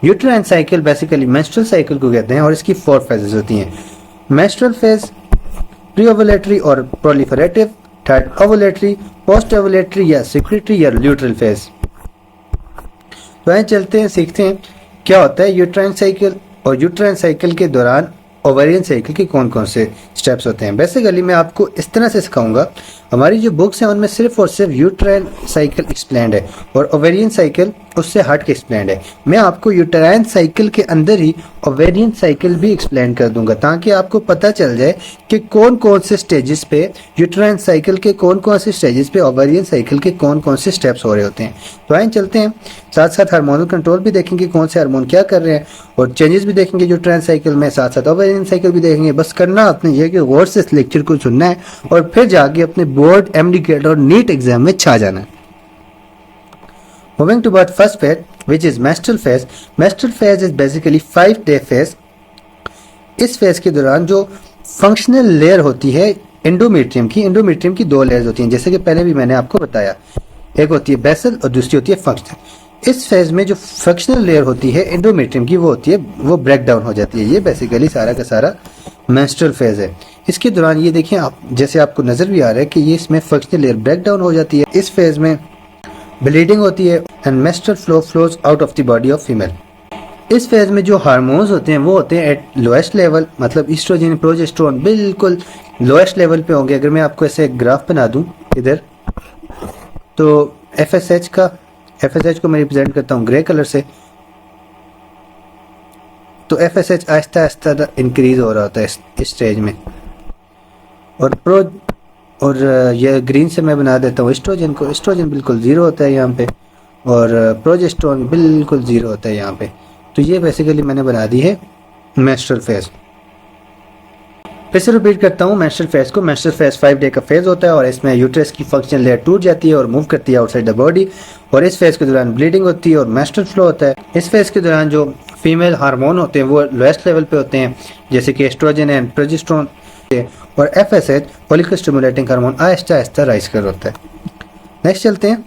[SPEAKER 1] Uterine cycle basically menstrual cycle को कहते हैं और इसकी 4 फेजेस होती हैं। मेंस्ट्रुअल फेज, प्री ओवुलेटरी और proliferative, third ovulatory, post ovulatory या सेक्रेटरी या ल्यूट्रल फेज। तो आइए चलते हैं, सीखते हैं क्या होता है यूट्राइन साइकिल और यूट्राइन साइकिल के दौरान ओवेरियन साइकिल के कौन कौन से स्टेप्स होते हैं। बेसिकली मैं आपको इस तरह से सिखाऊंगा, हमारी जो बुक्स हैं उनमें सिर्फ और सिर्फ यूट्राइन साइकिल एक्सप्लेन्ड है और ओवेरियन साइकिल उससे हट के एक्सप्लेन्ड है। मैं आपको यूट्राइन साइकिल के अंदर ही ओवेरियन साइकिल भी एक्सप्लेन कर दूंगा ताकि आपको पता चल जाए कि कौन कौन से स्टेजेस पे यूट्राइन साइकिल के कौन कौन से स्टेजेस पे ओवेरियन साइकिल के कौन कौन से स्टेप्स हो रहे होते हैं। तो आइए चलते हैं, साथ साथ हार्मोनल कंट्रोल भी देखेंगे, कौन से हार्मोन क्या कर रहे हैं और चेंजेस भी देखेंगे यूट्राइन साइकिल में, साथ साथ ओवेरियन साइकिल भी देखेंगे। बस करना आपने ये कि गौर से इस लेक्चर को सुनना है और फिर जाके अपने बोर्ड, एमडी ग्रेड और नीट एग्जाम में छा जाना है। Moving toward first phase, which is menstrual phase. Menstrual phase is basically 5-day phase. इस फेज के दौरान जो फंक्शनल लेयर होती है एंडोमेट्रियम की 2 लेयर्स होती हैं, जैसे कि पहले भी मैंने आपको बताया, एक होती है बेसल और दूसरी होती है फंक्शनल। इस फेज में जो फंक्शनल लेयर होती है एंडोमेट्रियम की वो ब्रेक डाउन हो जाती है। ये बेसिकली सारा का सारा मेंस्ट्रुअल फेज है। इसके दौरान ये देखिए आप, जैसे आपको नजर भी आ रहा है कि ये इसमें फंक्शनल लेयर ब्रेक डाउन हो जाती है। इस फेज में ब्लीडिंग होती है and menstrual flow flows out of the body of female. इस फेज में जो हार्मोन्स होते हैं वो होते हैं एट लोएस्ट लेवल, मतलब ईस्ट्रोजन, प्रोजेस्टेरोन बिल्कुल लोएस्ट लेवल पे होंगे। अगर मैं आपको ऐसे एक ग्राफ बना दूं इधर, तो एफएसएच को मैं रिप्रेजेंट करता हूं ग्रे कलर से, तो एफएसएच आहिस्ता आहिस्ता इंक्रीज हो रहा होता है इस स्टेज में, और ये ग्रीन से मैं बना देता हूँ एस्ट्रोजन को। एस्ट्रोजन बिल्कुल 0 होता है यहाँ पे और प्रोजेस्टेरोन बिल्कुल 0 होता है यहाँ पे। तो ये बेसिकली मैंने बना दी है मेंस्ट्रुअल फेज। फिर से रिपीट करता हूँ मेंस्ट्रुअल फेज को। मेंस्ट्रुअल फेज 5 डे का फेज होता है और इसमें यूट्रस की फंक्शनल लेयर टूट जाती है और मूव करती है आउटसाइड द बॉडी, और इस फेज के दौरान ब्लीडिंग होती है और मेंस्ट्रुअल फ्लो होता है। इस फेज के दौरान जो फीमेल हार्मोन होते हैं वो लोएस्ट लेवल पे होते हैं, जैसे कि एस्ट्रोजन एंड प्रोजेस्टेरोन, और FSH follicle stimulating hormone Aahista Aahista rise कर होता है। नेक्स्ट चलते हैं,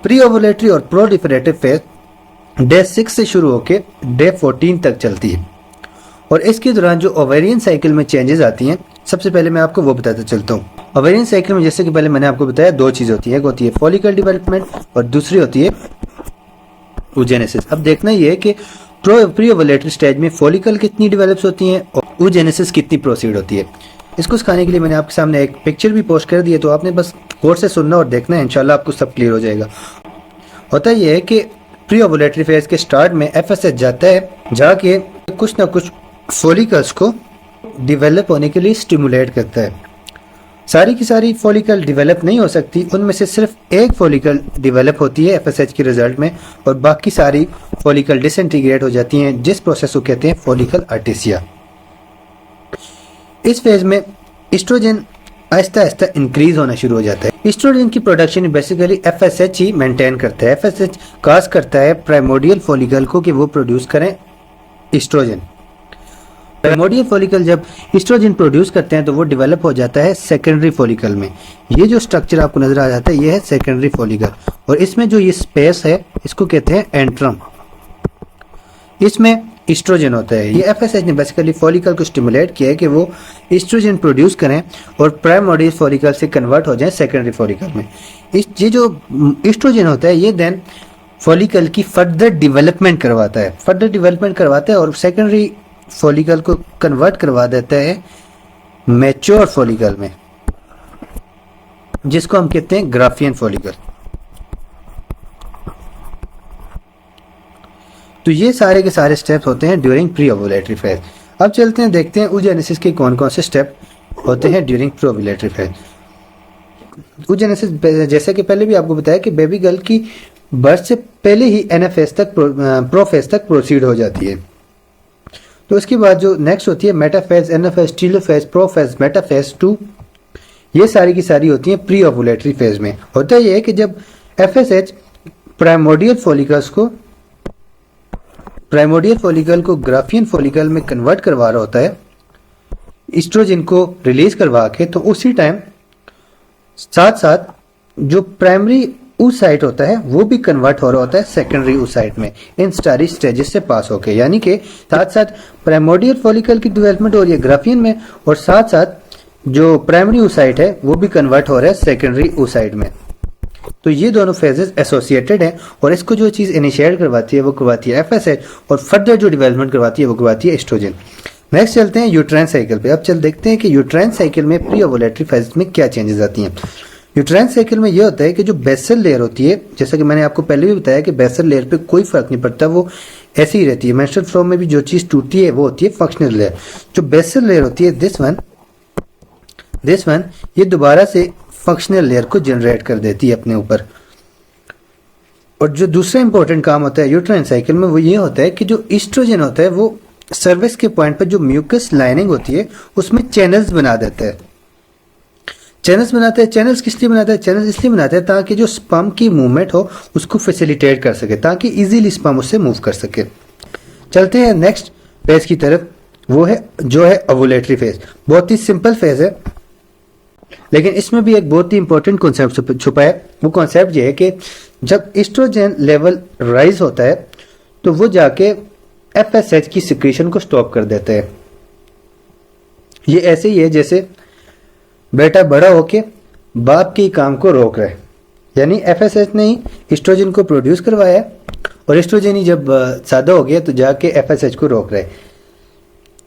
[SPEAKER 1] प्री ओवुलेटरी और प्रोलिफरेटिव फेज डे 6 से शुरू होकर डे 14 तक चलती है और इसके दौरान जो ओवेरियन साइकिल में चेंजेस आती हैं, सबसे पहले मैं आपको वो बताता चलता हूँ। ओवेरियन साइकिल में जैसे कि पहले मैंने आपको बताया 2 चीजें होती है, एक होती है फॉलिकल डेवलपमेंट और दूसरी होती है oogenesis। अब देखना ये है कि प्री ओवुलेटरी स्टेज में फॉलिकल कितनी डेवलप्स होती हैं और oogenesis कितनी प्रोसीड होती है। इसको सिखाने के लिए मैंने आपके सामने एक पिक्चर भी पोस्ट कर दी है, तो आपने बस गौर से सुनना और देखना है, इंशाल्लाह आपको सब क्लियर हो जाएगा। होता यह है कि प्री ओवुलेटरी फेज के स्टार्ट में एफएसएच जाता है, जाके कुछ ना कुछ फॉलिकल्स को डेवलप होने के लिए स्टिमुलेट करता है। सारी की सारी फॉलिकल डेवलप नहीं हो सकती, उनमें से सिर्फ एक फॉलिकल डेवलप होती है एफएसएच के रिजल्ट में और बाकी सारी फॉलिकल डिसइंटीग्रेट हो जाती हैं, जिस प्रोसेस को कहते हैं फॉलिकल अर्टिसिया। इस फेज में एस्ट्रोजन आहिस्ता आहिस्ता इंक्रीज होना शुरू हो जाता है। एस्ट्रोजन की प्रोडक्शन बेसिकली एफएसएच ही मेंटेन करता है। एफएसएच काज करता है प्राइमोडियल फॉलिकल को कि वो प्रोड्यूस करें एस्ट्रोजन। प्राइमोडियल फॉलिकल जब एस्ट्रोजन प्रोड्यूस करते हैं तो वो डेवलप हो जाता है सेकेंडरी फॉलिकल में। ये जो स्ट्रक्चर आपको नजर आ जाता है ये है सेकेंडरी फॉलिकल, और इसमें जो ये स्पेस है इसको कहते हैं एंट्रम। इसमें एस्ट्रोजन होता है। ये एफएसएच ने बेसिकली फॉलिकल को स्टिमुलेट किया है कि वो एस्ट्रोजन प्रोड्यूस करें और प्राइमोडियल फॉलिकल से कन्वर्ट हो जाए सेकेंडरी फॉलिकल में। ये जो एस्ट्रोजन होता है ये देन फॉलिकल की फर्दर डेवलपमेंट करवाता है और सेकेंडरी फॉलिकल को कन्वर्ट करवा देता है मैच्योर फॉलिकल में, जिसको हम कहते हैं ग्राफियन फॉलिकल। तो ये सारे के सारे स्टेप्स होते हैं ड्यूरिंग प्री ओवुलेटरी फेज। अब चलते हैं, देखते हैं oogenesis के कौन कौन से स्टेप होते हैं during pre ovulatory phase. oogenesis जैसे कि पहले भी आपको बताया कि बेबी गर्ल की बर्थ से पहले ही एनाफेज तक प्रोफेज तक प्रोसीड हो जाती है। तो इसके बाद जो नेक्स्ट होती है metaphase, anaphase, telophase, prophase, metaphase 2, ये सारी की सारी होती हैं प्री ओवुलेटरी फेज में। होता यह है कि जब एफएसएच प्राइमोडियल फॉलिकल को ग्राफियन फॉलिकल में कन्वर्ट करवा रहा होता है एस्ट्रोजन को रिलीज करवा के, तो उसी टाइम साथ साथ जो प्राइमरी oocyte होता है वो भी कन्वर्ट हो रहा होता है सेकेंडरी oocyte में इन सारी स्टेजेस से पास होके। यानी कि साथ साथ प्राइमोडियल फॉलिकल की डेवलपमेंट हो रही है ग्राफियन में, और साथ साथ जो प्राइमरी oocyte है वो भी कन्वर्ट हो रहा है सेकेंडरी oocyte में। तो ये दोनों फेजेस एसोसिएटेड हैं, और इसको जो चीज इनिशिएट करवाती है वो करवाती है एफएसएच, और फर्दर जो डेवलपमेंट करवाती है वो करवाती है एस्ट्रोजन। नेक्स्ट चलते हैं यूट्राइन साइकिल पे। अब देखते हैं कि यूट्राइन साइकिल में प्री ओवुलेटरी फेज में क्या चेंजेस आती हैं। यूट्राइन साइकिल में यह होता है कि जो बेसल लेयर होती है, जैसा कि मैंने आपको पहले भी बताया कि बेसल लेयर पे कोई फर्क नहीं पड़ता, वो ऐसी ही रहती है। मेंस्ट्रुअल फ्लो में भी जो चीज टूटती है वो होती है फंक्शनल लेयर। जो बेसल लेयर होती है दिस वन ये दोबारा से फंक्शनल लेयर को जनरेट कर देती है अपने ऊपर। और जो दूसरा इंपॉर्टेंट काम होता है यूट्राइन साइकिल में वो ये होता है कि जो ईस्ट्रोजन होता है वो सर्विक्स के पॉइंट पर जो म्यूकस लाइनिंग होती है उसमें चैनल्स बना देता है। चैनल्स किस लिए बनाता है? चैनल्स इसलिए बनाता है ताकि जो स्पर्म की मूवमेंट हो उसको फैसिलिटेट कर सके, ताकि इजीली स्पर्म उससे मूव कर सके। चलते हैं नेक्स्ट फेज की तरफ, वो है जो है ओवुलेटरी फेज। बहुत ही सिंपल फेज है, लेकिन इसमें भी एक बहुत ही इंपॉर्टेंट कॉन्सेप्ट छुपा है। वो कॉन्सेप्ट ये है कि जब एस्ट्रोजन लेवल राइज होता है तो वो जाके एफएसएच की सिक्रीशन को स्टॉप कर देता है। ये ऐसे ही है जैसे बेटा बड़ा होके बाप के काम को रोक रहा है, यानी एफएसएच ने ही एस्ट्रोजन को प्रोड्यूस करवाया है, और एस्ट्रोजन ही जब ज्यादा हो गया तो जाके एफएसएच को रोक रहा है।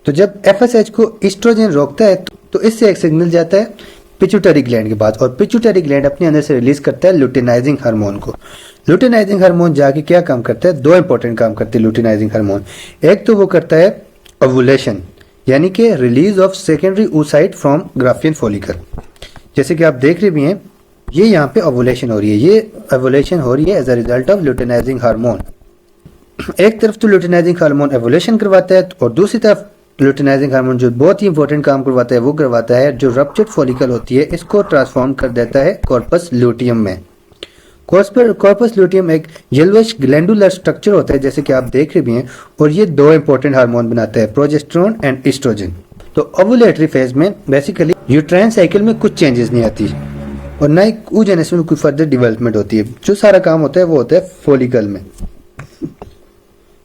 [SPEAKER 1] तो जब एफएसएच को एस्ट्रोजन रोकता है तो इससे एक सिग्नल जाता है पिट्यूटरी ग्लैंड के पास, और पिट्यूटरी ग्लैंड अपने अंदर से रिलीज करता है लुटेनाइजिंग हार्मोन को। लुटेनाइजिंग हार्मोन जाके क्या काम करता है? दो इंपॉर्टेंट काम करते हैं लुटेनाइजिंग हार्मोन। एक तो वो करता है ओवुलेशन, यानी कि release of secondary oocyte from Graafian follicle. जैसे कि आप देख रहे भी हैं ये यहाँ पे ओवुलेशन हो रही है, ये ओवुलेशन हो रही है as a result of luteinizing hormone. एक तरफ तो लुटेनाइजिंग हार्मोन ओवुलेशन करवाता है, और दूसरी तरफ लुटेनाइजिंग हार्मोन जो बहुत ही इंपॉर्टेंट काम करवाता है वो करवाता है जो रप्चर्ड फॉलिकल होती है इसको ट्रांसफॉर्म कर देता है कॉर्पस ल्यूटियम में। कॉर्पस ल्यूटियम एक येलोइश ग्लैंडुलर स्ट्रक्चर होता है जैसे कि आप देख रहे भी हैं, और ये दो इंपॉर्टेंट हार्मोन बनाता है, प्रोजेस्टेरोन एंड एस्ट्रोजन। तो ओवुलेटरी फेज में बेसिकली यूट्राइन साइकिल में कुछ चेंजेस नहीं आती, और ना ही oogenesis में कोई फर्दर डेवलपमेंट होती है। जो सारा काम होता है वो होता है फॉलिकल में,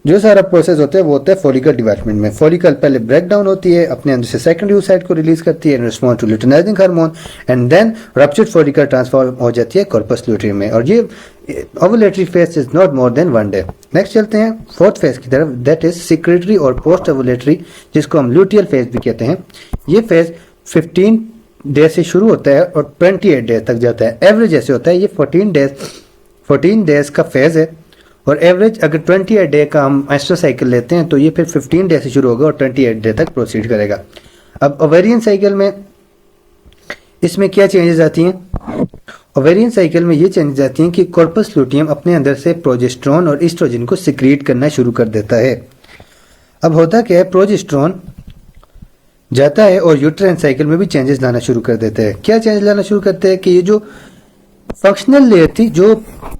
[SPEAKER 1] जो सारा प्रोसेस होता है वो होता है फॉलिकल डेवलपमेंट में। फॉलिकल पहले ब्रेक डाउन होती है, अपने अंदर से सेकेंडरी oocyte को रिलीज करती है in response to luteinizing hormone, and then ruptured follicle transform हो जाती है कॉर्पस ल्यूटियम में। और ये ovulatory phase is not more than 1 day. Next चलते हैं फोर्थ फेज की तरफ, दैट इज सिक्रेटरी और पोस्ट ओवुलेटरी, जिसको हम ल्यूटियल फेज भी कहते हैं। ये फेज 15 डे से शुरू होता है और 28 डेज तक जाता है। एवरेज ऐसे होता है ये 14 डेज का फेज है, और एवरेज अगर 28 डे का हम मेंस्ट्रुअल साइकिल लेते हैं तो ये फिर 15 डे से शुरू होगा और 28 डे तक प्रोसीड करेगा। अब ओवेरियन साइकिल में इसमें क्या चेंजेस आती हैं? ओवेरियन साइकिल में ये चेंजेस आती हैं कि कॉर्पस ल्यूटियम अपने अंदर से प्रोजेस्टेरोन और एस्ट्रोजन को सिक्रीट करना शुरू कर देता है। अब होता क्या है, प्रोजेस्टेरोन जाता है और यूट्राइन साइकिल में भी चेंजेस लाना शुरू कर देता है। क्या चेंज लाना शुरू करते हैं कि ये जो फंक्शनल लेयर थी जो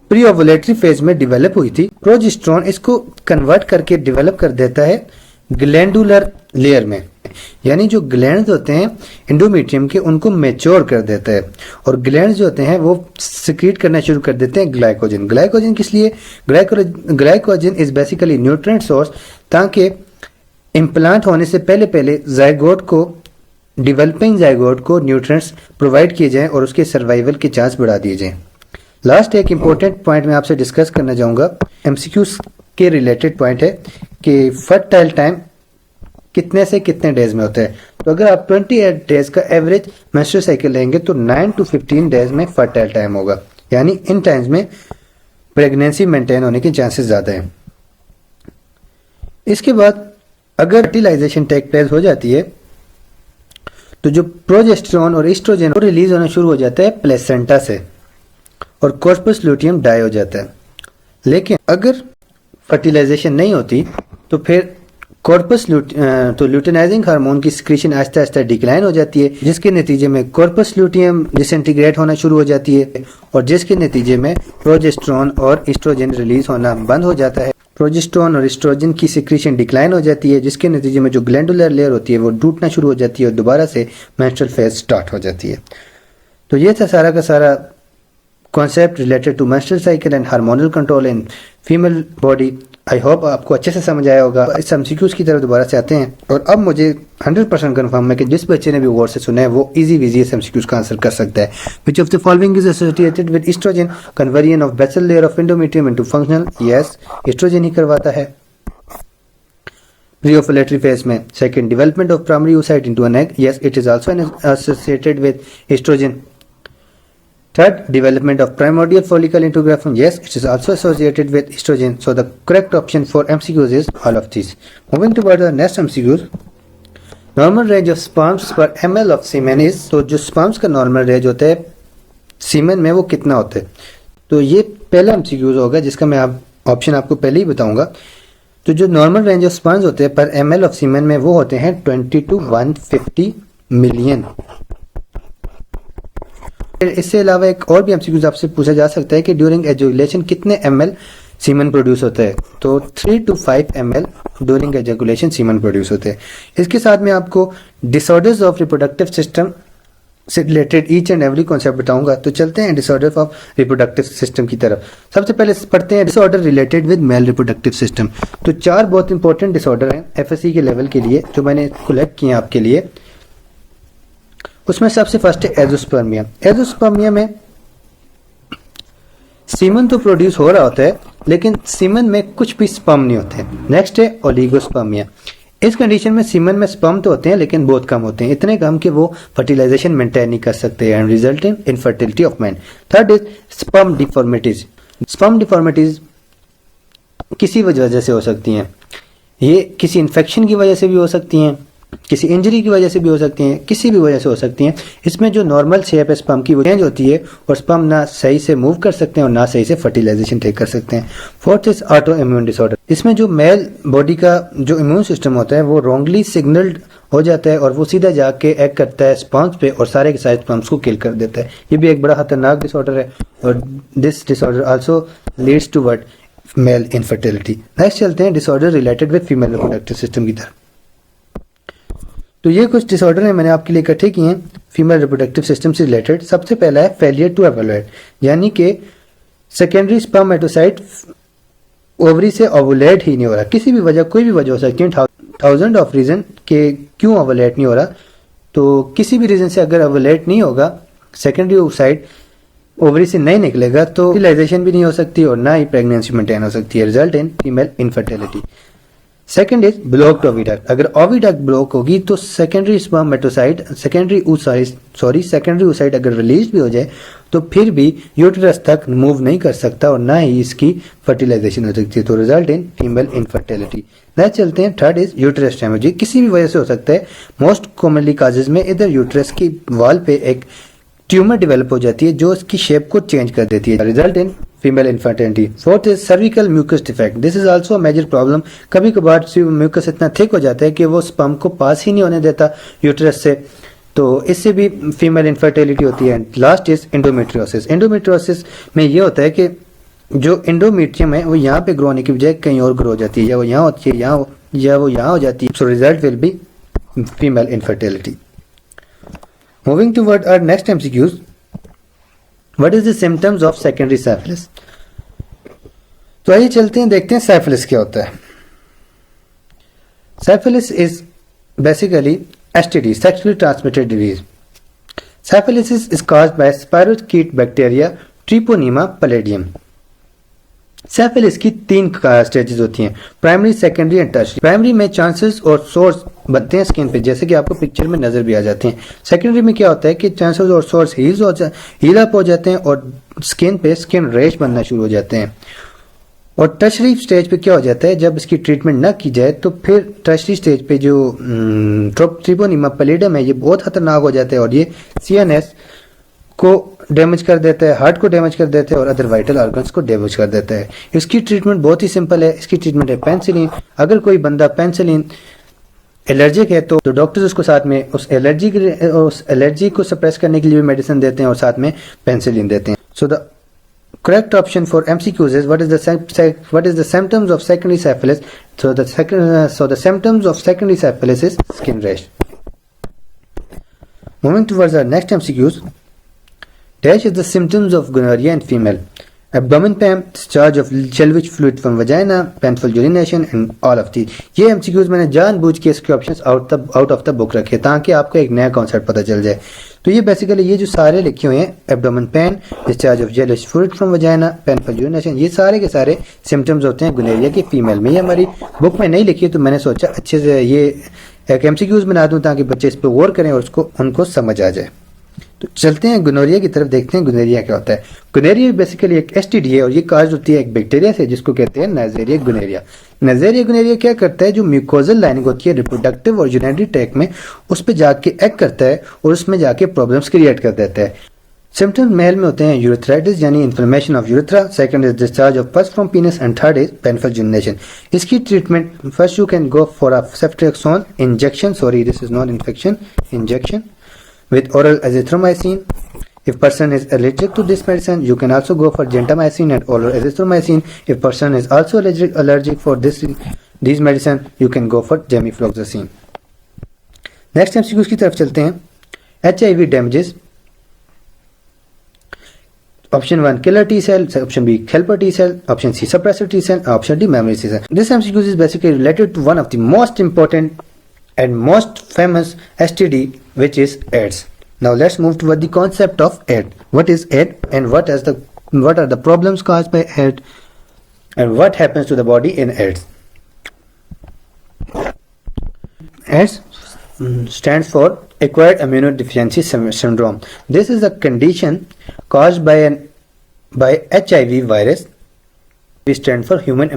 [SPEAKER 1] प्री ओवुलेटरी फेज में डेवलप हुई थी, प्रोजेस्टेरोन इसको कन्वर्ट करके डेवलप कर देता है ग्लैंडुलर लेयर में, यानी जो ग्लैंड्स होते हैं एंडोमेट्रियम के उनको मैच्योर कर देता है, और ग्लैंड्स जो होते हैं वो सिक्रीट करना शुरू कर देते हैं ग्लाइकोजन। ग्लाइकोजन किस लिए? Glycogen is basically nutrient source, ताकि इम्प्लांट होने से पहले जाइगोट को, डेवलपिंग जाइगोट को न्यूट्रिएंट्स प्रोवाइड किए जाएं और उसके सर्वाइवल के चांस बढ़ा दिए जाएं। लास्ट एक इंपॉर्टेंट पॉइंट मैं आपसे डिस्कस करना चाहूंगा, एमसीक्यूज के रिलेटेड पॉइंट है कि फर्टाइल टाइम कितने से कितने डेज में होता है। तो अगर आप 28 डेज का एवरेज मेंस्ट्रुअल साइकिल लेंगे तो 9 to 15 डेज में फर्टाइल टाइम होगा, यानी इन टाइम्स में प्रेगनेंसी मेंटेन होने के चांसेस ज्यादा हैं। इसके बाद अगर फर्टिलाइजेशन टेक प्लेस हो जाती है तो जो प्रोजेस्टेरॉन और एस्ट्रोजन रिलीज होना शुरू हो जाता है प्लेसेंटा से और कॉर्पस लुटियम डाई हो जाता है। लेकिन अगर फर्टिलाइजेशन नहीं होती तो फिर कॉर्पस तो ल्यूटिनाइजिंग हार्मोन की सिक्रीशन आहिस्ता आहिस्ता डिक्लाइन हो जाती है, जिसके नतीजे में कॉर्पस लुटियम डिसइंटीग्रेट होना शुरू हो जाती है और जिसके नतीजे में प्रोजेस्टेरॉन और एस्ट्रोजन रिलीज होना बंद हो जाता है। प्रोजेस्टेरॉन और एस्ट्रोजन की सिक्रीशन डिक्लाइन हो जाती है, जिसके नतीजे में जो ग्लैंडुलर लेयर होती है वो टूटना शुरू हो जाती है और दोबारा से मेंस्ट्रुअल फेज स्टार्ट हो जाती है। तो ये था सारा का सारा concept related to menstrual cycle and hormonal control in female body. I hope आपको अच्छे से समझ आया होगा। इस एमसीक्यूज की तरफ दोबारा से आते हैं और अब मुझे 100% कंफर्म है कि जिस बच्चे ने भी गौर से सुना है वो इजी विजी इस एमसीक्यूज का आंसर कर सकता है। Which of the following is associated with estrogen conversion of basal layer of endometrium into functional? Yes, estrogen ही करवाता है। प्री-ओव्युलेटरी फेज में second, development of primary oocyte into an egg? Yes, it is also associated with estrogen. Third, development of primordial follicle into grafting. Yes, it is also associated with estrogen. So the correct option for MCQs is all of these. Moving towards the next MCQs. Normal range of sperms per ml of semen is. तो जो sperms का normal range होता है semen में वो कितना होता है? तो ये पहला MCQs होगा जिसका मैं ऑप्शन आपको पहले ही बताऊंगा। तो जो नॉर्मल रेंज ऑफ स्पर्म्स होते हैं पर ml ऑफ सीमेन में वो होते हैं 20 to 150 मिलियन। इससे अलावा एक और भी एमसीक्यूज आपसे पूछा जा सकता है कि ड्यूरिंग एजुलेशन कितने ml सीमन प्रोड्यूस होता है? तो 3 to 5 ml during ejaculation semen produce होते हैं। इसके साथ में आपको डिसऑर्डर्स ऑफ रिप्रोडक्टिव सिस्टम से related each and every concept बताऊंगा। तो चलते हैं डिसऑर्डर ऑफ रिप्रोडक्टिव सिस्टम की तरफ। सबसे पहले पढ़ते हैं disorder related with mail reproductive system. तो 4 बहुत इंपॉर्टेंट डिसऑर्डर हैं एफएससी के लेवल के लिए जो मैंने कलेक्ट किए आपके लिए। उसमें सबसे फर्स्ट है एजोस्पर्मिया। एजोस्पर्मिया में सीमन तो प्रोड्यूस हो रहा होता है लेकिन सीमन में कुछ भी स्पर्म नहीं होते। नेक्स्ट है ओलिगोस्पर्मिया। इस कंडीशन में सीमन में स्पर्म तो होते हैं लेकिन बहुत कम होते हैं, इतने कम कि वो फर्टिलाइजेशन मेंटेन नहीं कर सकते and result in infertility of man. Third is sperm deformities. Sperm deformities किसी वजह से हो सकती हैं। ये किसी इन्फेक्शन की वजह से भी हो सकती हैं, किसी इंजरी की वजह से भी हो सकती हैं, किसी भी वजह से हो सकती हैं। इसमें जो नॉर्मल शेप है स्पर्म की वो चेंज होती है और स्पर्म ना सही से मूव कर सकते हैं और ना सही से फर्टिलाइजेशन टेक कर सकते हैं। Fourth is auto immune disorder. इसमें जो मेल बॉडी का जो इम्यून सिस्टम होता है वो रॉन्गली सिग्नल्ड हो जाता है और वो सीधा जाके एक्ट करता है स्पर्म्स पे और सारे के सारे स्पर्म्स को किल कर देता है। ये भी एक बड़ा खतरनाक डिसऑर्डर है और this disorder also leads to what male infertility. Next चलते हैं disorder related with female reproductive system की तरफ। तो ये कुछ डिसऑर्डर है मैंने आपके लिए इकट्ठे किए हैं फीमेल रिप्रोडक्टिव सिस्टम से रिलेटेड। सबसे पहला है फेलियर टू ओवुलेट, यानी कि सेकेंडरी स्पर्मेटोसाइट ओवरी से ओवुलेट ही नहीं हो रहा। किसी भी वजह, कोई भी वजह हो सकती है, 1000 ऑफ रीजन के क्यों ओवुलेट नहीं हो रहा। तो किसी भी रीजन से अगर ओवुलेट नहीं होगा, सेकेंडरी ओवसाइट ओवरी से नहीं निकलेगा तो फर्टिलाइजेशन भी नहीं हो सकती और ना ही प्रेगनेंसी मेंटेन हो सकती है, result in female infertility. Second is blocked oviduct. अगर ओविडक्ट ब्लॉक होगी तो सेकेंडरी स्पर्मेटोसाइट सेकेंडरी oocyte अगर रिलीज भी हो जाए तो फिर भी यूटेरस तक मूव नहीं कर सकता और ना ही इसकी फर्टिलाइजेशन हो सकती है, तो result in female infertility. Next चलते हैं, थर्ड इज यूटेरस डैमेज। किसी भी वजह से हो सकता है, मोस्ट कॉमनली काजेज में इधर यूटेरस की वॉल पे एक ट्यूमर डेवलप हो जाती है जो इसकी शेप को चेंज कर देती है, result in female infertility. Fourth is cervical mucus defect. This is also a major problem. कभी कभार म्यूकस इतना थिक हो जाता है कि वो स्पर्म को पास ही नहीं होने देता यूटेरस से, तो इससे भी फीमेल इनफर्टिलिटी होती है। Last is endometriosis. एंडोमेट्रियोसिस में ये होता है कि जो एंडोमेट्रियम है वो यहाँ पे ग्रो होने की बजाय कहीं और ग्रो हो जाती है, या वो यहाँ होती है या वो यहाँ हो जाती है। So result will be female infertility. Moving toward our next MCQs, what is the symptoms of secondary syphilis? तो आइए चलते हैं, देखते हैं syphilis क्या होता है। Syphilis is basically STD, sexually transmitted disease. Syphilis is caused by spirochete bacteria Treponema pallidum. Syphilis की 3 स्टेजेस होती हैं, primary, secondary and tertiary. Primary में चांसेस और सोर्स बनते हैं स्किन पे, जैसे कि आपको पिक्चर में नजर भी आ जाते हैं। सेकेंडरी में क्या होता है कि चांसेस और सोर्स हील अप हो जाते हैं और स्किन पे स्किन रैश बनना शुरू हो जाते हैं। और टर्शरी स्टेज पे क्या हो जाता है, जब इसकी ट्रीटमेंट ना की जाए तो फिर टर्शरी स्टेज पे जो ट्रिपोनिमा पैलिडम है ये बहुत खतरनाक हो जाता है और ये सीएनएस को डैमेज कर देता है, हार्ट को डैमेज कर देता है और अदर वाइटल ऑर्गन्स को डैमेज कर देता है। इसकी ट्रीटमेंट बहुत ही सिंपल है। इसकी ट्रीटमेंट है पेनिसिलिन। अगर कोई बंदा पेनिसिलिन एलर्जिक है तो डॉक्टर्स उसको साथ में उस एलर्जी को सप्रेस करने के लिए मेडिसिन देते हैं और साथ में पेनिसिलिन देते हैं। So the correct option for MCQs is what is the symptoms of secondary syphilis. So the symptoms of secondary syphilis is skin rash. Moving towards our next MCQs, dash is the symptoms of gonorrhea in female. Abdomen pain, discharge of yellowish fluid from vagina, painful urination and all of these. ये MCQs मैंने जानबूझ के इसके options out of the book रखे ताकि आपको एक नया कॉन्सेप्ट पता चल जाए। तो ये बेसिकली ये जो सारे लिखे हुए हैं, abdomen pain, discharge of yellowish fluid from vagina, painful urination, ये सारे के सारे सिम्टम्स होते हैं गोनोरिया के फीमेल में। ये हमारी बुक में नहीं लिखी है तो मैंने सोचा अच्छे से ये एक MCQs बना दूं ताकि बच्चे इस पर गौर करें और उनको समझ आ जाए। तो चलते हैं गोनोरिया की तरफ, देखते हैं गोनोरिया क्या होता है। गोनोरिया बेसिकली एक STD है और ये काज होती है एक बैक्टीरिया से जिसको कहते हैं नाइजेरिया गोनोरिया। नाइजेरिया गोनोरिया क्या करता है, जो म्यूकोजल लाइनिंग होती है रिप्रोडक्टिव और यूरिनरी ट्रैक्ट में, उस पर जाके एक्ट करता है और उसमें जाके प्रॉब्लम्स क्रिएट कर देता है। सिम्टम्स मेल में होते हैं यूरेथ्राइटिस यानी inflammation of urethra, second is discharge of pus from penis and third is painful urination. इसकी treatment first you can go for a ceftriaxone injection, sorry this is not infection, injection with oral azithromycin. If person is allergic to this medicine, you can also go for gentamicin and oral azithromycin. If person is also allergic for these medicine, you can go for gemifloxacin. Next MCQ की तरफ चलते हैं। HIV damages. Option 1 killer T cell, option B helper T cell, option C suppressor T cell, option D memory T cell. This MCQ is basically related to one of the most important and most famous STD, which is AIDS. Now let's move toward the concept of AIDS. What is AIDS and what are the problems caused by AIDS and what happens to the body in AIDS? AIDS stands for acquired immunodeficiency syndrome. This is a condition caused by HIV virus. We stand for human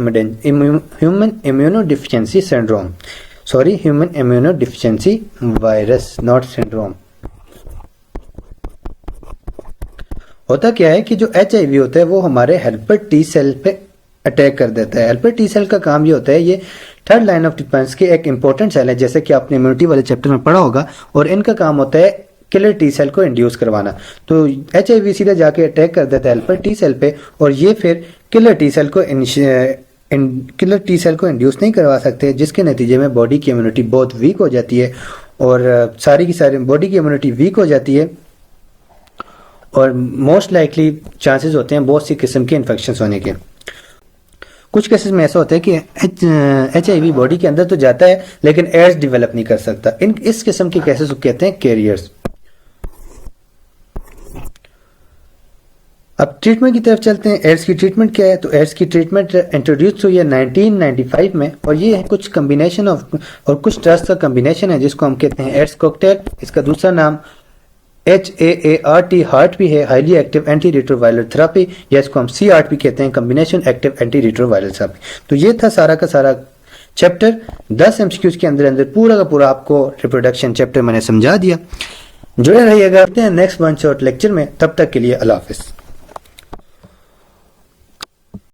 [SPEAKER 1] immunodeficiency syndrome. Sorry, human immunodeficiency virus, not syndrome. होता क्या है कि जो HIV होता है वो हमारे helper T cell पे अटैक कर देता है। हेल्पर टी सेल का काम ये होता है, ये थर्ड लाइन ऑफ डिफेंस के एक इंपॉर्टेंट सेल है, जैसे कि आपने इम्यूनिटी वाले चैप्टर में पढ़ा होगा, और इनका काम होता है किलर टी सेल को इंड्यूस करवाना। तो HIV सीधा जाके अटैक कर देता है हेल्पर टी सेल पे और ये फिर किलर टी सेल को इंड्यूस नहीं करवा सकते, जिसके नतीजे में बॉडी की इम्यूनिटी बहुत वीक हो जाती है और सारी की सारी बॉडी की इम्यूनिटी वीक हो जाती है और मोस्ट लाइकली चांसेस होते हैं बहुत सी किस्म के इन्फेक्शन होने के। कुछ केसेस में ऐसा होता है कि HIV बॉडी के अंदर तो जाता है लेकिन एड्स डेवलप नहीं कर सकता। इस किस्म के केसेस को कहते हैं कैरियर्स। अब ट्रीटमेंट की तरफ चलते हैं। एड्स की ट्रीटमेंट क्या है, तो एड्स की ट्रीटमेंट इंट्रोड्यूस हुई है 1995 में और ये है कुछ कम्बिनेशन ऑफ और कुछ ड्रग्स का कम्बिनेशन है जिसको हम कहते हैं एड्स कॉकटेल। इसका दूसरा नाम HAART हार्ट भी है, highly active anti retroviral therapy, या इसको हम CRT भी कहते हैं, combination active anti retroviral therapy. तो ये था सारा का सारा चैप्टर। 10 MCQs के अंदर पूरा का पूरा आपको रिप्रोडक्शन चैप्टर मैंने समझा दिया। जुड़े रहिएगा नेक्स्ट वन शॉट लेक्चर में, तब तक के लिए अल्लाह हाफिज।